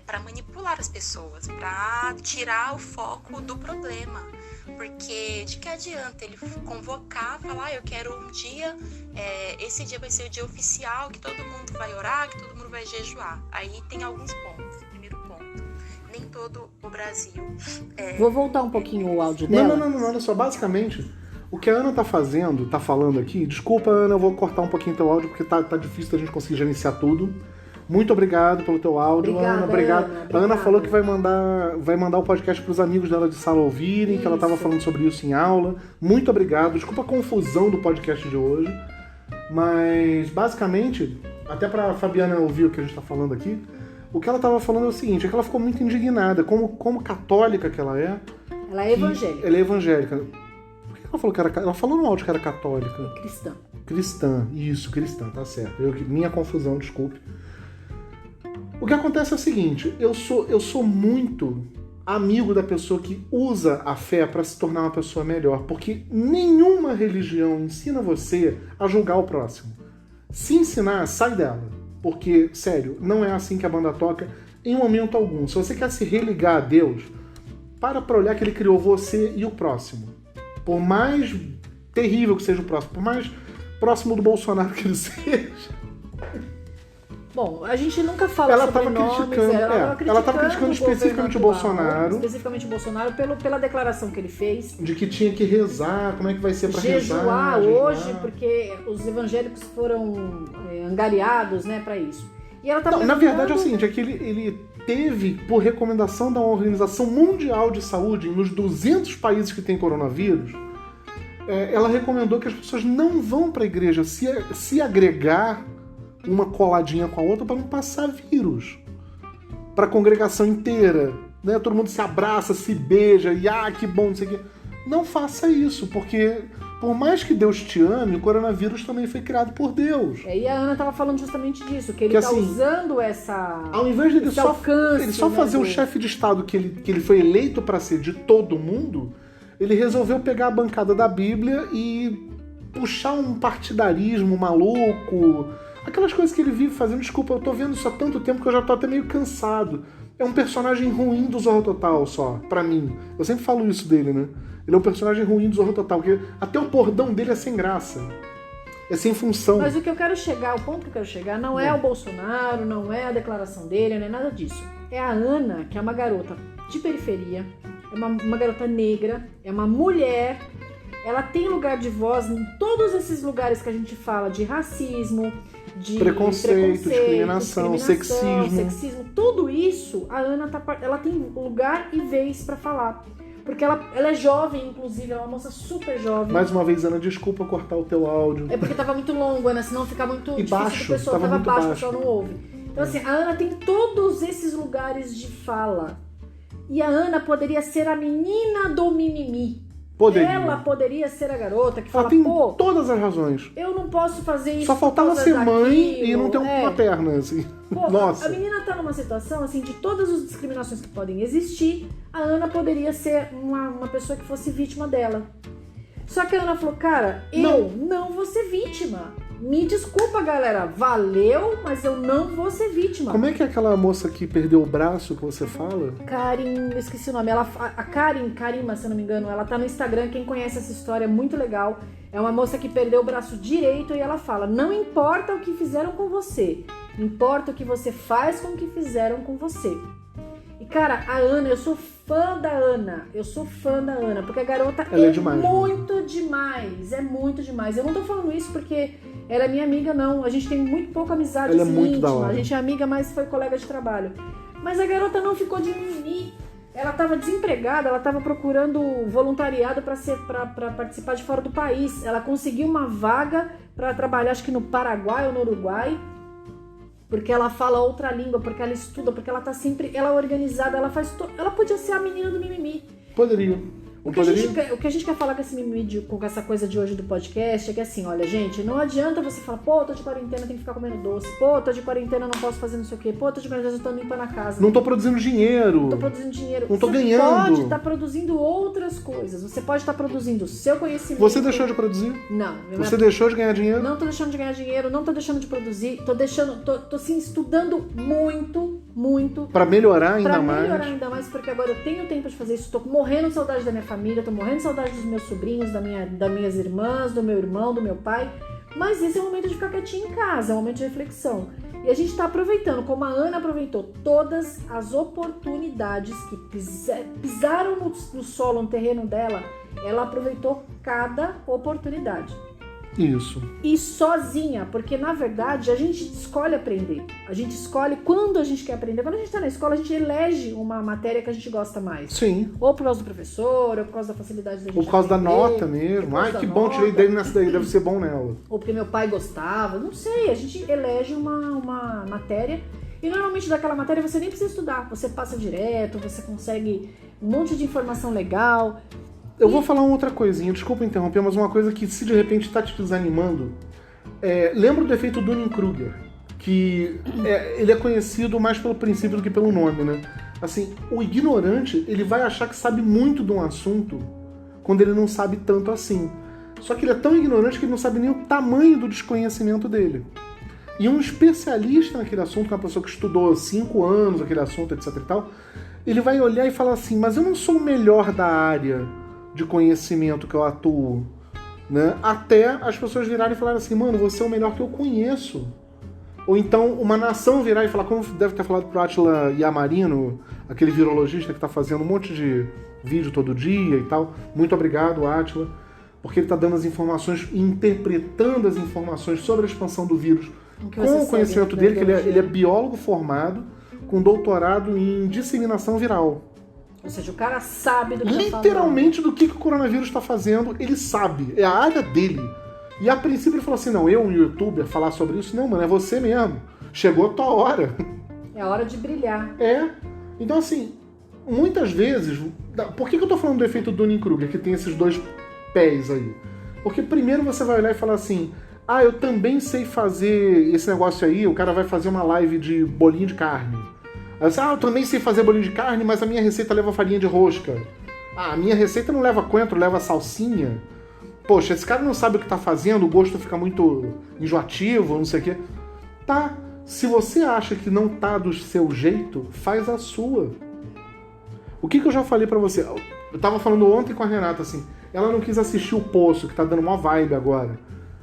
Pra manipular as pessoas, pra tirar o foco do problema. Porque de que adianta ele convocar, falar, eu quero um dia, esse dia vai ser o dia oficial, que todo mundo vai orar, que todo mundo vai jejuar. Aí tem alguns pontos. Primeiro ponto, nem todo o Brasil... Vou voltar um pouquinho o áudio dela. Não, olha só, basicamente, o que a Ana tá falando aqui, desculpa, Ana, eu vou cortar um pouquinho teu áudio, porque tá difícil da gente conseguir gerenciar tudo. Muito obrigado pelo teu áudio, obrigada, Ana. Obrigado. Ana, a Ana falou que vai mandar o podcast pros amigos dela de sala ouvirem, que ela tava falando sobre isso em aula. Muito obrigado. Desculpa a confusão do podcast de hoje. Mas, basicamente, até pra Fabiana ouvir o que a gente tá falando aqui, o que ela tava falando é o seguinte, é que ela ficou muito indignada, como católica que ela é. Ela é evangélica. Ela é evangélica. Por que ela falou que era... Ela falou no áudio que era católica. Cristã. Cristã, isso, cristã, tá certo. Minha confusão, desculpe. O que acontece é o seguinte, eu sou muito amigo da pessoa que usa a fé para se tornar uma pessoa melhor, porque nenhuma religião ensina você a julgar o próximo. Se ensinar, sai dela. Porque, sério, não é assim que a banda toca em momento algum. Se você quer se religar a Deus, para olhar que ele criou você e o próximo. Por mais terrível que seja o próximo, por mais próximo do Bolsonaro que ele seja. Bom, a gente nunca fala sobre nomes. Ela estava criticando especificamente o Bolsonaro. Especificamente o Bolsonaro pela declaração que ele fez. De que tinha que rezar, como é que vai ser para rezar. Jejuar hoje, porque os evangélicos foram angariados, né, para isso. E ela tá na verdade é o seguinte, é que ele teve, por recomendação da Organização Mundial de Saúde, nos 200 países que tem coronavírus, ela recomendou que as pessoas não vão para a igreja se agregar uma coladinha com a outra para não passar vírus para a congregação inteira, né? Todo mundo se abraça, se beija e que bom, não sei o quê. Não faça isso, porque por mais que Deus te ame, o coronavírus também foi criado por Deus. E a Ana estava falando justamente disso, que ele está usando ao invés de ele alcance, só fazer o chefe de Estado que ele foi eleito para ser de todo mundo, ele resolveu pegar a bancada da Bíblia e puxar um partidarismo maluco, aquelas coisas que ele vive fazendo. Desculpa, eu tô vendo isso há tanto tempo que eu já tô até meio cansado. É um personagem ruim do Zorro Total só, pra mim. Eu sempre falo isso dele, né? Ele é um personagem ruim do Zorro Total, porque até o bordão dele é sem graça. É sem função. Mas o que eu quero chegar, o ponto que eu quero chegar, não é o Bolsonaro, não é a declaração dele, não é nada disso. É a Ana, que é uma garota de periferia, é uma garota negra, é uma mulher. Ela tem lugar de voz em todos esses lugares que a gente fala de racismo, de preconceito, discriminação, sexismo. Tudo isso, a Ana ela tem lugar e vez pra falar. Porque ela é jovem, inclusive, ela é uma moça super jovem. Mais uma vez, Ana, desculpa cortar o teu áudio. É porque tava muito longo, Ana, senão fica muito difícil baixo, pro pessoal. Tava baixo, o pessoal não ouve. Então, assim, a Ana tem todos esses lugares de fala. E a Ana poderia ser a menina do mimimi. Ela poderia ser a garota que fala, tem todas as razões. Eu não posso fazer isso. Só faltava ser mãe e não ter uma perna, assim. Nossa. A menina tá numa situação, assim, de todas as discriminações que podem existir, a Ana poderia ser uma pessoa que fosse vítima dela. Só que a Ana falou, cara, eu não vou ser vítima. Me desculpa, galera, valeu, mas eu não vou ser vítima. Como é que é aquela moça que perdeu o braço que você fala? Karim, eu esqueci o nome. A Karima, se eu não me engano, ela tá no Instagram. Quem conhece essa história é muito legal. É uma moça que perdeu o braço direito e ela fala, não importa o que fizeram com você, importa o que você faz com o que fizeram com você. E, cara, a Ana, eu sou fã da Ana. Porque a garota é demais, muito demais. É muito demais. Eu não tô falando isso porque ela é minha amiga, não. A gente tem muito pouca amizade ela é muito íntima. Da hora. A gente é amiga, mas foi colega de trabalho. Mas a garota não ficou de mimimi. Ela tava desempregada, ela tava procurando voluntariado para participar de fora do país. Ela conseguiu uma vaga para trabalhar, acho que no Paraguai ou no Uruguai. Porque ela fala outra língua, porque ela estuda, porque ela tá sempre... Ela é organizada, ela faz... Ela podia ser a menina do mimimi. Poderia. O que a gente quer falar com esse mimimi, com essa coisa de hoje do podcast, é que assim, olha, gente, não adianta você falar, pô, tô de quarentena, tenho que ficar comendo doce, pô, tô de quarentena, não posso fazer não sei o quê, pô, tô de quarentena, eu tô limpando a casa. Não tô produzindo dinheiro. Não tô produzindo dinheiro. Não tô ganhando. Você pode estar produzindo outras coisas, você pode estar produzindo o seu conhecimento. Você deixou de produzir? Não. Você deixou de ganhar dinheiro? Não tô deixando de ganhar dinheiro, não tô deixando de produzir, tô sim, estudando muito. Pra melhorar ainda mais. Pra melhorar ainda mais, porque agora eu tenho tempo de fazer isso, tô morrendo de saudade da minha família, tô morrendo de saudade dos meus sobrinhos, das minhas irmãs, do meu irmão, do meu pai. Mas esse é o momento de ficar quietinho em casa, é um momento de reflexão. E a gente tá aproveitando, como a Ana aproveitou todas as oportunidades que pisaram no solo, no terreno dela, ela aproveitou cada oportunidade. Isso. E sozinha, porque na verdade a gente escolhe aprender. A gente escolhe quando a gente quer aprender. Quando a gente tá na escola, a gente elege uma matéria que a gente gosta mais. Sim. Ou por causa do professor, ou por causa da facilidade da gente Ou por causa aprender, da nota mesmo. Ai, que bom, tirei 10 nessa daí, deve ser bom nela. ou porque meu pai gostava. Não sei, a gente elege uma matéria. E normalmente daquela matéria você nem precisa estudar. Você passa direto, você consegue um monte de informação legal. Eu vou falar uma outra coisinha, desculpa interromper, mas uma coisa que se de repente tá te desanimando, lembra do efeito Dunning-Kruger, que ele é conhecido mais pelo princípio do que pelo nome, né? Assim, o ignorante, ele vai achar que sabe muito de um assunto quando ele não sabe tanto assim. Só que ele é tão ignorante que ele não sabe nem o tamanho do desconhecimento dele. E um especialista naquele assunto, uma pessoa que estudou 5 anos aquele assunto, etc e tal, ele vai olhar e falar assim, mas eu não sou o melhor da área de conhecimento que eu atuo, né? Até as pessoas virarem e falarem assim, mano, você é o melhor que eu conheço. Ou então uma nação virar e falar, como deve ter falado pro Átila Yamarino, aquele virologista que tá fazendo um monte de vídeo todo dia e tal. Muito obrigado, Átila, porque ele tá dando as informações e interpretando as informações sobre a expansão do vírus com o conhecimento dele, que ele é biólogo formado, com doutorado em disseminação viral. Ou seja, o cara sabe do que literalmente do que o coronavírus está fazendo, ele sabe, é a área dele. E a princípio ele falou assim, não, eu, um youtuber, falar sobre isso, não, mano, é você mesmo. Chegou a tua hora. É a hora de brilhar. Então assim, muitas vezes, por que eu tô falando do efeito Dunning-Kruger, que tem esses dois pés aí? Porque primeiro você vai olhar e falar assim, eu também sei fazer esse negócio aí, o cara vai fazer uma live de bolinho de carne. Aí você, eu também sei fazer bolinho de carne, mas a minha receita leva farinha de rosca. A minha receita não leva coentro, leva salsinha. Poxa, esse cara não sabe o que tá fazendo, o gosto fica muito enjoativo, não sei o quê. Tá, se você acha que não tá do seu jeito, faz a sua. O que eu já falei pra você? Eu tava falando ontem com a Renata, assim, ela não quis assistir O Poço, que tá dando uma vibe agora.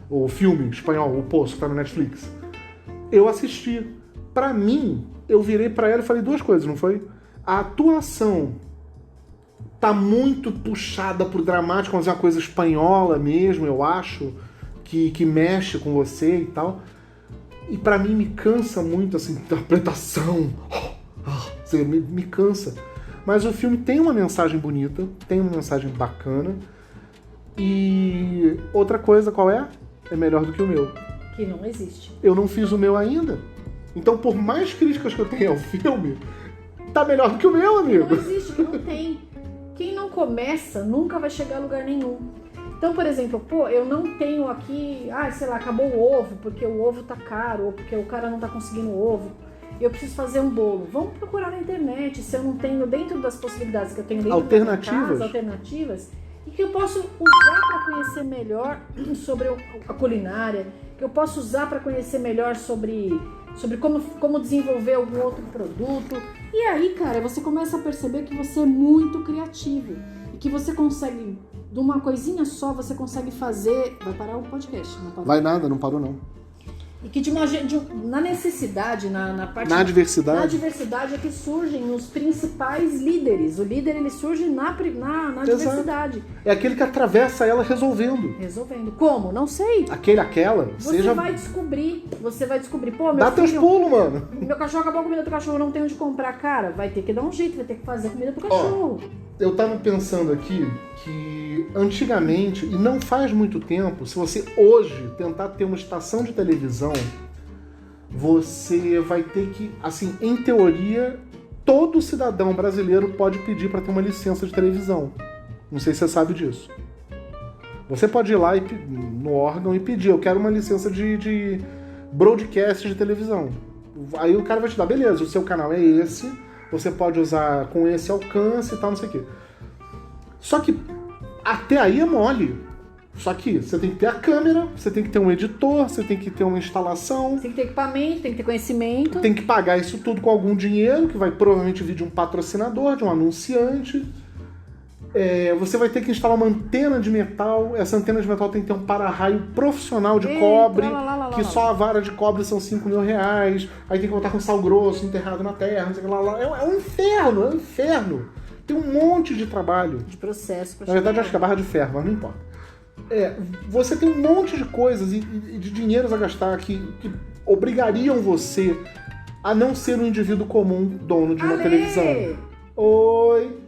O filme espanhol, O Poço, que tá no Netflix. Eu assisti. Pra mim, eu virei pra ela e falei duas coisas, não foi? A atuação tá muito puxada pro dramático, mas é uma coisa espanhola mesmo, eu acho, que mexe com você e tal. E pra mim me cansa muito essa interpretação. Me cansa. Mas o filme tem uma mensagem bonita, tem uma mensagem bacana. E outra coisa, qual é? É melhor do que o meu. Que não existe. Eu não fiz o meu ainda. Então, por mais críticas que eu tenha ao filme, tá melhor do que o meu, amigo. Não existe, não tem. Quem não começa nunca vai chegar a lugar nenhum. Então, por exemplo, eu não tenho aqui, sei lá, acabou o ovo, porque o ovo tá caro, ou porque o cara não tá conseguindo o ovo. Eu preciso fazer um bolo. Vamos procurar na internet, se eu não tenho, dentro das possibilidades que eu tenho dentro da minha casa, alternativas, e que eu posso usar para conhecer melhor sobre a culinária, que eu posso usar para conhecer melhor sobre como desenvolver algum outro produto. E aí, cara, você começa a perceber que você é muito criativo e que você consegue, de uma coisinha só, você consegue fazer... Vai parar o podcast, não parou? Vai nada, não parou não. E que na necessidade, na parte... Na adversidade. Na adversidade é que surgem os principais líderes. O líder, ele surge na adversidade. É aquele que atravessa ela resolvendo. Como? Não sei. Aquela. Você vai descobrir. Pô, meu Dá teus pulos, mano. Meu cachorro acabou a comida do cachorro, não tem onde comprar. Cara, vai ter que dar um jeito, vai ter que fazer a comida pro cachorro. Eu tava pensando aqui que antigamente, e não faz muito tempo, se você hoje tentar ter uma estação de televisão, você vai ter que, assim, em teoria, todo cidadão brasileiro pode pedir para ter uma licença de televisão. Não sei se você sabe disso. Você pode ir lá no órgão e pedir, eu quero uma licença de broadcast de televisão. Aí o cara vai te dar, beleza, o seu canal é esse, você pode usar com esse alcance e tal, não sei o quê. Só que até aí é mole. Só que você tem que ter a câmera, você tem que ter um editor, você tem que ter uma instalação. Você tem que ter equipamento, tem que ter conhecimento. Tem que pagar isso tudo com algum dinheiro, que vai provavelmente vir de um patrocinador, de um anunciante. Você vai ter que instalar uma antena de metal. Essa antena de metal tem que ter um para-raio profissional de cobre, que só a vara de cobre são R$5.000. Aí tem que botar com sal grosso enterrado na terra, não sei o que lá. É um inferno, Tem um monte de trabalho. De processo. Na verdade, acho que é barra de ferro, mas não importa. você tem um monte de coisas e de dinheiros a gastar que obrigariam você a não ser um indivíduo comum dono de uma televisão. Oi.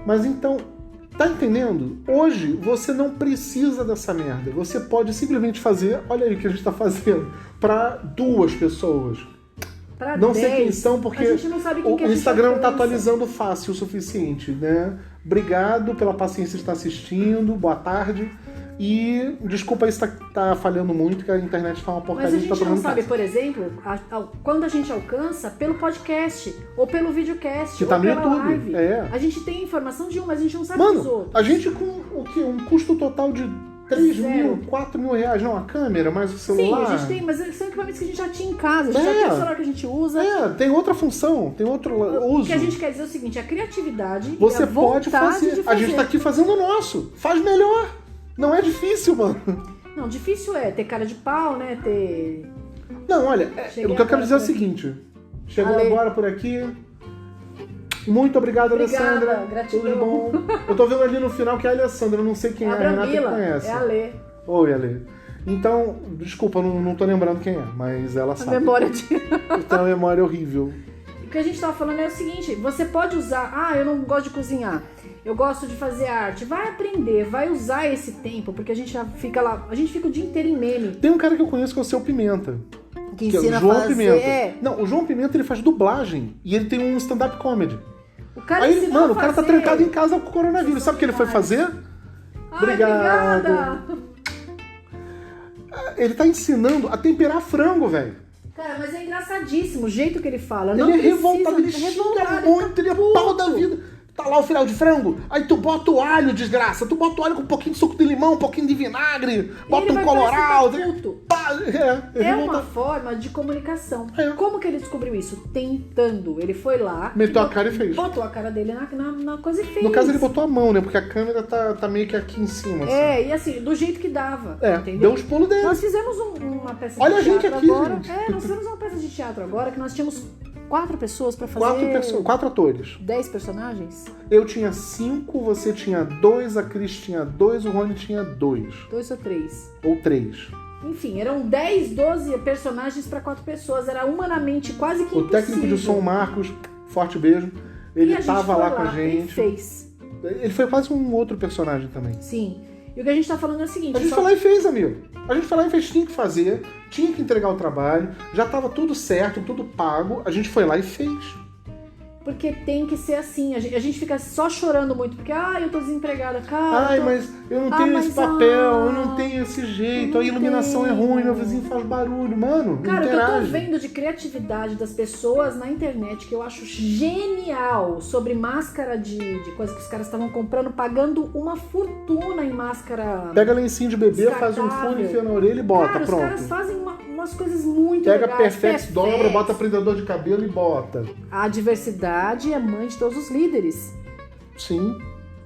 Mas então, tá entendendo? Hoje você não precisa dessa merda. Você pode simplesmente fazer, olha aí o que a gente tá fazendo, pra 2 pessoas. Pra não 10. sei quem são, porque a gente não sabe quem o que a gente Instagram não tá alcança. atualizando fácil o suficiente, né? Obrigado pela paciência de estar assistindo, boa tarde. E desculpa aí se tá falhando muito, que a internet tá uma porcaria. Mas a gente tá não sabe, por exemplo, quando a gente alcança pelo podcast, ou pelo videocast, que ou tá no pela YouTube. live. É. A gente tem informação de um, mas a gente não sabe dos Mano, outros. a gente com o quê? Um custo total de 3 Zero. mil, 4 mil reais, não, a câmera, mais o Sim, celular. a gente tem, mas são equipamentos que a gente já tinha em casa, a gente já tem o celular que a gente usa. Tem outra função, tem outro uso. O que a gente quer dizer é o seguinte, a criatividade Você e a pode vontade fazer. de fazer. A gente tá aqui fazendo o nosso. Faz melhor. Não é difícil, mano. Não, difícil é ter cara de pau, né? Ter... Não, olha, Cheguei o que eu quero agora dizer é o por seguinte. Chegou Ale. agora por aqui. Muito obrigado, Obrigada, Alessandra. gratidão. Tudo de bom. Eu tô vendo ali no final que é a Alessandra, eu não sei quem é, a Renata que Bramila, conhece. é a Lê. Oi, Ale. Então, desculpa, eu não tô lembrando quem é, mas ela A sabe. memória de... Eu tenho uma memória horrível. O que a gente tava falando é o seguinte, você pode usar, eu não gosto de cozinhar, eu gosto de fazer arte, vai aprender, vai usar esse tempo, porque a gente já fica lá, a gente fica o dia inteiro em meme. Tem um cara que eu conheço que é o Seu Pimenta. Que Que é o ensina João a fazer, Pimenta. Não, o João Pimenta ele faz dublagem e ele tem um stand-up comedy. O cara Aí, ensinou mano, a o cara tá fazer. trancado em casa com o coronavírus. Sabe o que ele foi fazer? Obrigada! Ele tá ensinando a temperar frango, velho. Cara, mas é engraçadíssimo o jeito que ele fala. Ele Não é precisa, revoltado, ele xinga muito, ele é pau da vida. Tá lá o final de frango, aí tu bota o alho, desgraça. Tu bota o alho com um pouquinho de suco de limão, um pouquinho de vinagre, bota ele um vai colorau. parecer puto. Pá, É revoltado. uma forma de comunicação. É. Como que ele descobriu isso? Tentando. Ele foi lá... Meteu a cara e fez. Botou a cara dele na coisa e fez. No caso ele botou a mão, né? Porque a câmera tá meio que aqui em cima. Assim. E assim, do jeito que dava. Entendeu? Deu os pulos dele. Nós fizemos uma peça Olha a de gente teatro aqui, agora. gente. Nós fizemos uma peça de teatro agora que nós tínhamos 4 pessoas pra fazer 4 atores. 10 personagens. Eu tinha 5, você tinha 2, a Cris tinha 2, o Rony tinha 2. 2 ou 3. Ou 3. Enfim, eram 10, 12 personagens pra 4 pessoas. Era humanamente quase que O impossível. técnico de som, Marcos, forte beijo. E Ele a gente tava foi lá com a gente. Ele fez. Ele foi quase um outro personagem também. Sim. E o que a gente tá falando é o seguinte... A gente foi lá e fez, amigo. A gente foi lá e fez, tinha que fazer, tinha que entregar o trabalho, já tava tudo certo, tudo pago, a gente foi lá e fez. Porque tem que ser assim. A gente fica só chorando muito. Porque, eu tô desempregada. Cara, Ai, mas eu não tenho esse papel, eu não tenho esse jeito, a iluminação é ruim, meu vizinho faz barulho. Mano, cara, o que eu tô interage. vendo de criatividade das pessoas na internet, que eu acho genial, sobre máscara de coisa que os caras estavam comprando, pagando uma fortuna em máscara. Pega lencinho de bebê, faz um descartável. fone, enfia na orelha e bota, Cara, pronto. os caras fazem umas coisas muito Pega legais. Perfex, dobra, bota prendedor de cabelo e bota. A diversidade é mãe de todos os líderes. Sim.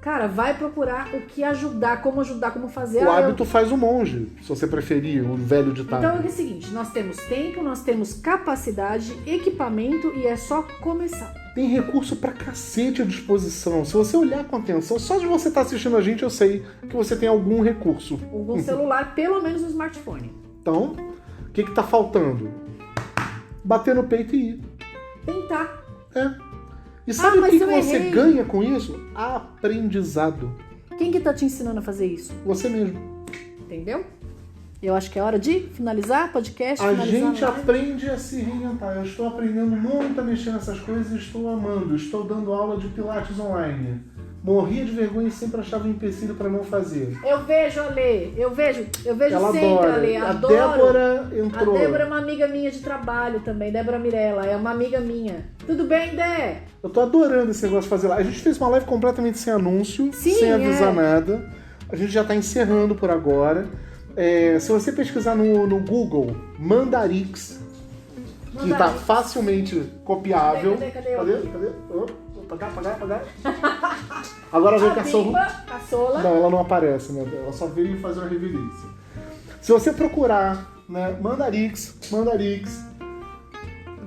Cara, vai procurar o que ajudar, como fazer. O hábito faz o monge, se você preferir, o velho ditado. Então é o seguinte, nós temos tempo, nós temos capacidade, equipamento e é só começar. Tem recurso pra cacete à disposição. Se você olhar com atenção, só de você estar assistindo a gente, eu sei que você tem algum recurso. Algum celular, pelo menos no smartphone. Então, o que tá faltando? Bater no peito e ir. Tentar. E sabe o mas que eu você errei. ganha com isso? Aprendizado. Quem que tá te ensinando a fazer isso? Você mesmo. Entendeu? Eu acho que é hora de finalizar podcast, A finalizar gente live. aprende a se reinventar. Eu estou aprendendo muito a mexer nessas coisas e estou amando. Estou dando aula de pilates online. Morria de vergonha e sempre achava um empecilho para não fazer. Eu vejo a Lê, eu vejo Ela sempre adora. a Lê, A adoro. Débora entrou. A Débora é uma amiga minha de trabalho também, Débora Mirella, é uma amiga minha. Tudo bem, Dé? Eu tô adorando esse negócio de fazer live. A gente fez uma live completamente sem anúncio, Sim, sem avisar nada. A gente já tá encerrando por agora. Se você pesquisar no Google Mandarix, que tá facilmente copiável. Cadê? Apagar. Agora vem Caçola. Não, ela não aparece, né? Ela só veio fazer uma reverência. Se você procurar, né, Mandarix,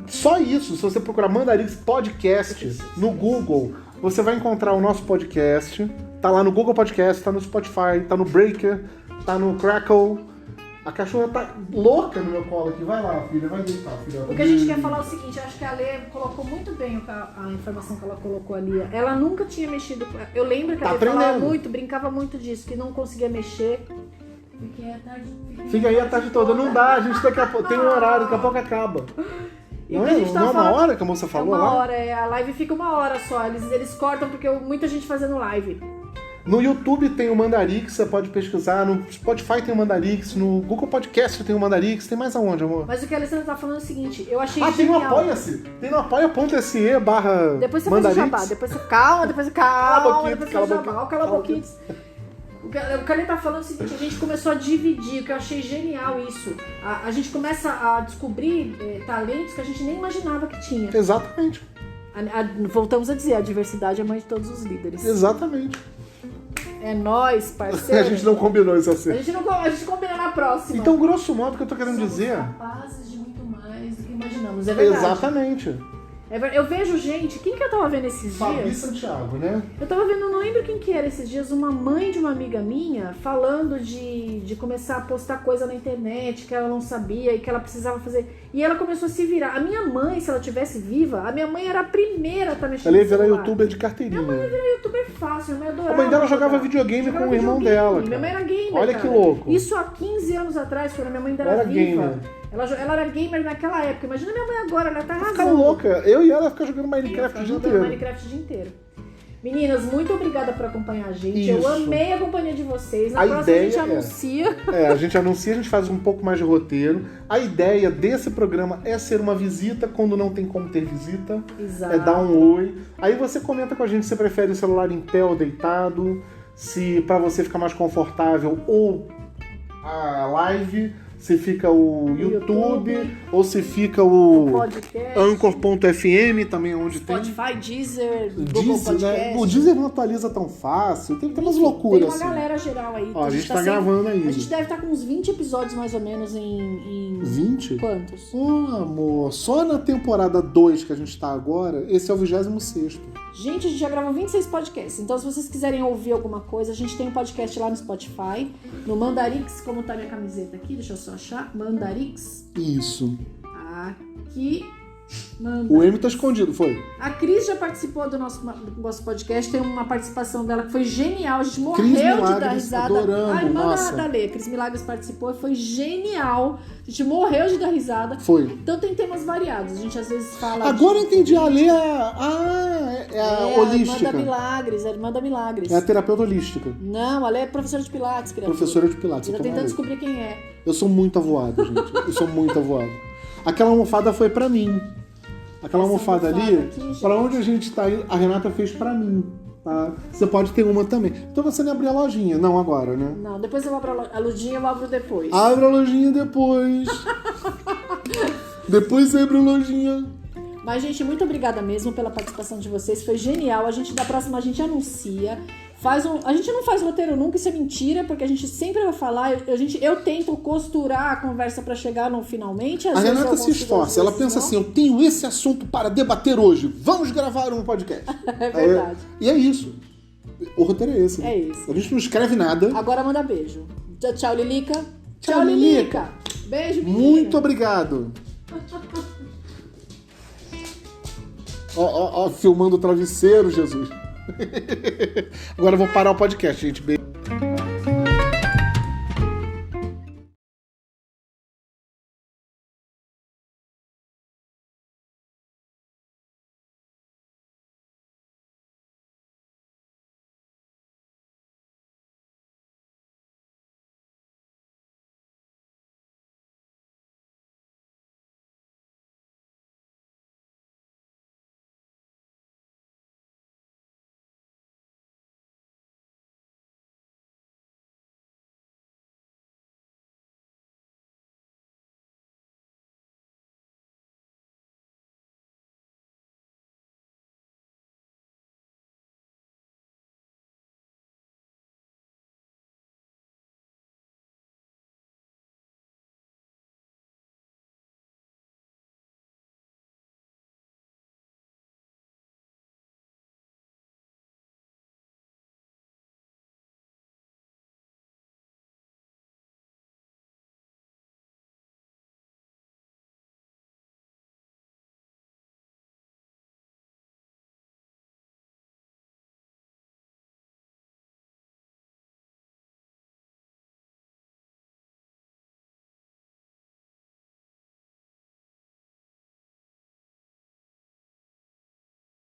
só isso, se você procurar Mandarix Podcast no Google, você vai encontrar o nosso podcast, Tá lá no Google Podcast, tá no Spotify, tá no Breaker, tá no Crackle. A cachorra tá louca no meu colo aqui. Vai lá, filha, vai deitar, filha. O que a gente quer falar é o seguinte, eu acho que a Lê colocou muito bem a informação que ela colocou ali. Ela nunca tinha mexido. Eu lembro que a Lê falava muito, brincava muito disso, que não conseguia mexer. Fica aí a tarde toda. Não dá, a gente tem um horário, daqui a pouco acaba. E Não que a gente tá é uma falando- hora que a moça falou é uma lá? hora, a live fica uma hora só. Eles cortam porque muita gente fazendo live. No YouTube tem o Mandarix, você pode pesquisar. No Spotify tem o Mandarix. No Google Podcast tem o Mandarix. Tem mais aonde, amor? Mas o que a Alessandra tá falando é o seguinte, eu achei Tem no genial. Apoia-se. Tem no apoia.se barra Depois você faz o Mandarix. jabá, depois você calma, depois você calma, depois você faz o Cala a jabá, boca. cala a boquinha. O que ele tá falando é o seguinte, a gente começou a dividir, o que eu achei genial isso. A gente começa a descobrir talentos que a gente nem imaginava que tinha. Exatamente. Voltamos a dizer, a diversidade é a mãe de todos os líderes. Exatamente. É nós, parceiro. A gente não combinou isso assim. A gente combina na próxima. Então, grosso modo, o que eu tô querendo Somos dizer... capazes de muito mais do que imaginamos, é verdade. Exatamente. Eu vejo gente, quem que eu tava vendo esses Fabi dias? Santiago, né? Eu tava vendo, não lembro quem que era esses dias, uma mãe de uma amiga minha falando de começar a postar coisa na internet que ela não sabia e que ela precisava fazer. E ela começou a se virar. A minha mãe, se ela tivesse viva, a minha mãe era a primeira a estar mexendo Ela ia no virar celular. youtuber de carteirinha. Minha mãe ia virar youtuber fácil, minha mãe adorava. A mãe dela jogava jogar. videogame Jogava com o irmão videogame. dela. Minha mãe era gamer, Olha cara. que louco. Isso há 15 anos atrás, quando a minha mãe ainda Ela era era viva. gamer. Ela era gamer naquela época. Imagina minha mãe agora, ela tá arrasando. Ficar louca. Eu e ela ficar jogando Ia Minecraft ficar o dia jogando inteiro. Minecraft o dia inteiro. Meninas, muito obrigada por acompanhar a gente. Isso. Eu amei a companhia de vocês. Na A próxima ideia a gente é- anuncia. A gente anuncia, a gente faz um pouco mais de roteiro. A ideia desse programa é ser uma visita quando não tem como ter visita. Exato. É dar um oi. Aí você comenta com a gente se prefere o celular em pé ou deitado, se pra você ficar mais confortável ou a live, se fica o YouTube, ou se fica o Podcast, Anchor.fm também, onde Spotify, Deezer, Google Deezer, Podcast. né? O Deezer não atualiza tão fácil, tem umas loucuras Tem uma assim. galera geral aí. Ó, a gente tá sempre- gravando aí. A gente deve estar com uns 20 episódios mais ou menos em 20? quantos? Amor, só na temporada 2 que a gente tá agora, esse é o 26º. Gente, a gente já gravou 26 podcasts. Então, se vocês quiserem ouvir alguma coisa, a gente tem um podcast lá no Spotify, no Mandarix, como tá minha camiseta aqui, deixa eu só achar. Mandarix. Isso. Aqui. O M tá escondido, foi? A Cris já participou do nosso podcast, tem uma participação dela que foi genial, a gente morreu Cris de dar Milagres, risada. adoramos, A irmã nossa. da Lê, Cris Milagres participou e foi genial. A gente morreu de dar risada. Foi. Então tem temas variados, a gente às vezes fala... Agora eu de- entendi, a Lê é a holística. A irmã da Milagres, a irmã da Milagres. É a terapeuta holística. Não, a Lê é professora de Pilates, criatura. Professora de Pilates. Você eu tá tô tentando maluco. descobrir quem é. Eu sou muito avoado, gente. Eu sou muito avoado. Aquela almofada foi pra mim. Aquela Essa almofada ali, almofada aqui, gente. pra onde a gente tá indo, a Renata fez pra mim. Tá? Você pode ter uma também. Então você nem abrir a lojinha. Não agora, né? Não, depois eu abro a ludinha, eu abro depois. Abre a lojinha depois. Depois abre a lojinha. Mas, gente, muito obrigada mesmo pela participação de vocês. Foi genial. Da próxima a gente anuncia. A gente não faz roteiro nunca, isso é mentira, porque a gente sempre vai falar. Eu tento costurar a conversa pra chegar no finalmente. Às A vezes Renata eu se consigo, esforça. às Ela vezes pensa não. assim, eu tenho esse assunto para debater hoje. Vamos gravar um podcast. É verdade. E é isso. O roteiro é esse. né? É isso. A gente não escreve nada. Agora manda beijo. Tchau, Lilica. Tchau, Lilica. Beijo, menina. Muito obrigado. Ó, filmando o travesseiro, Jesus. Agora eu vou parar o podcast, gente. Beijo.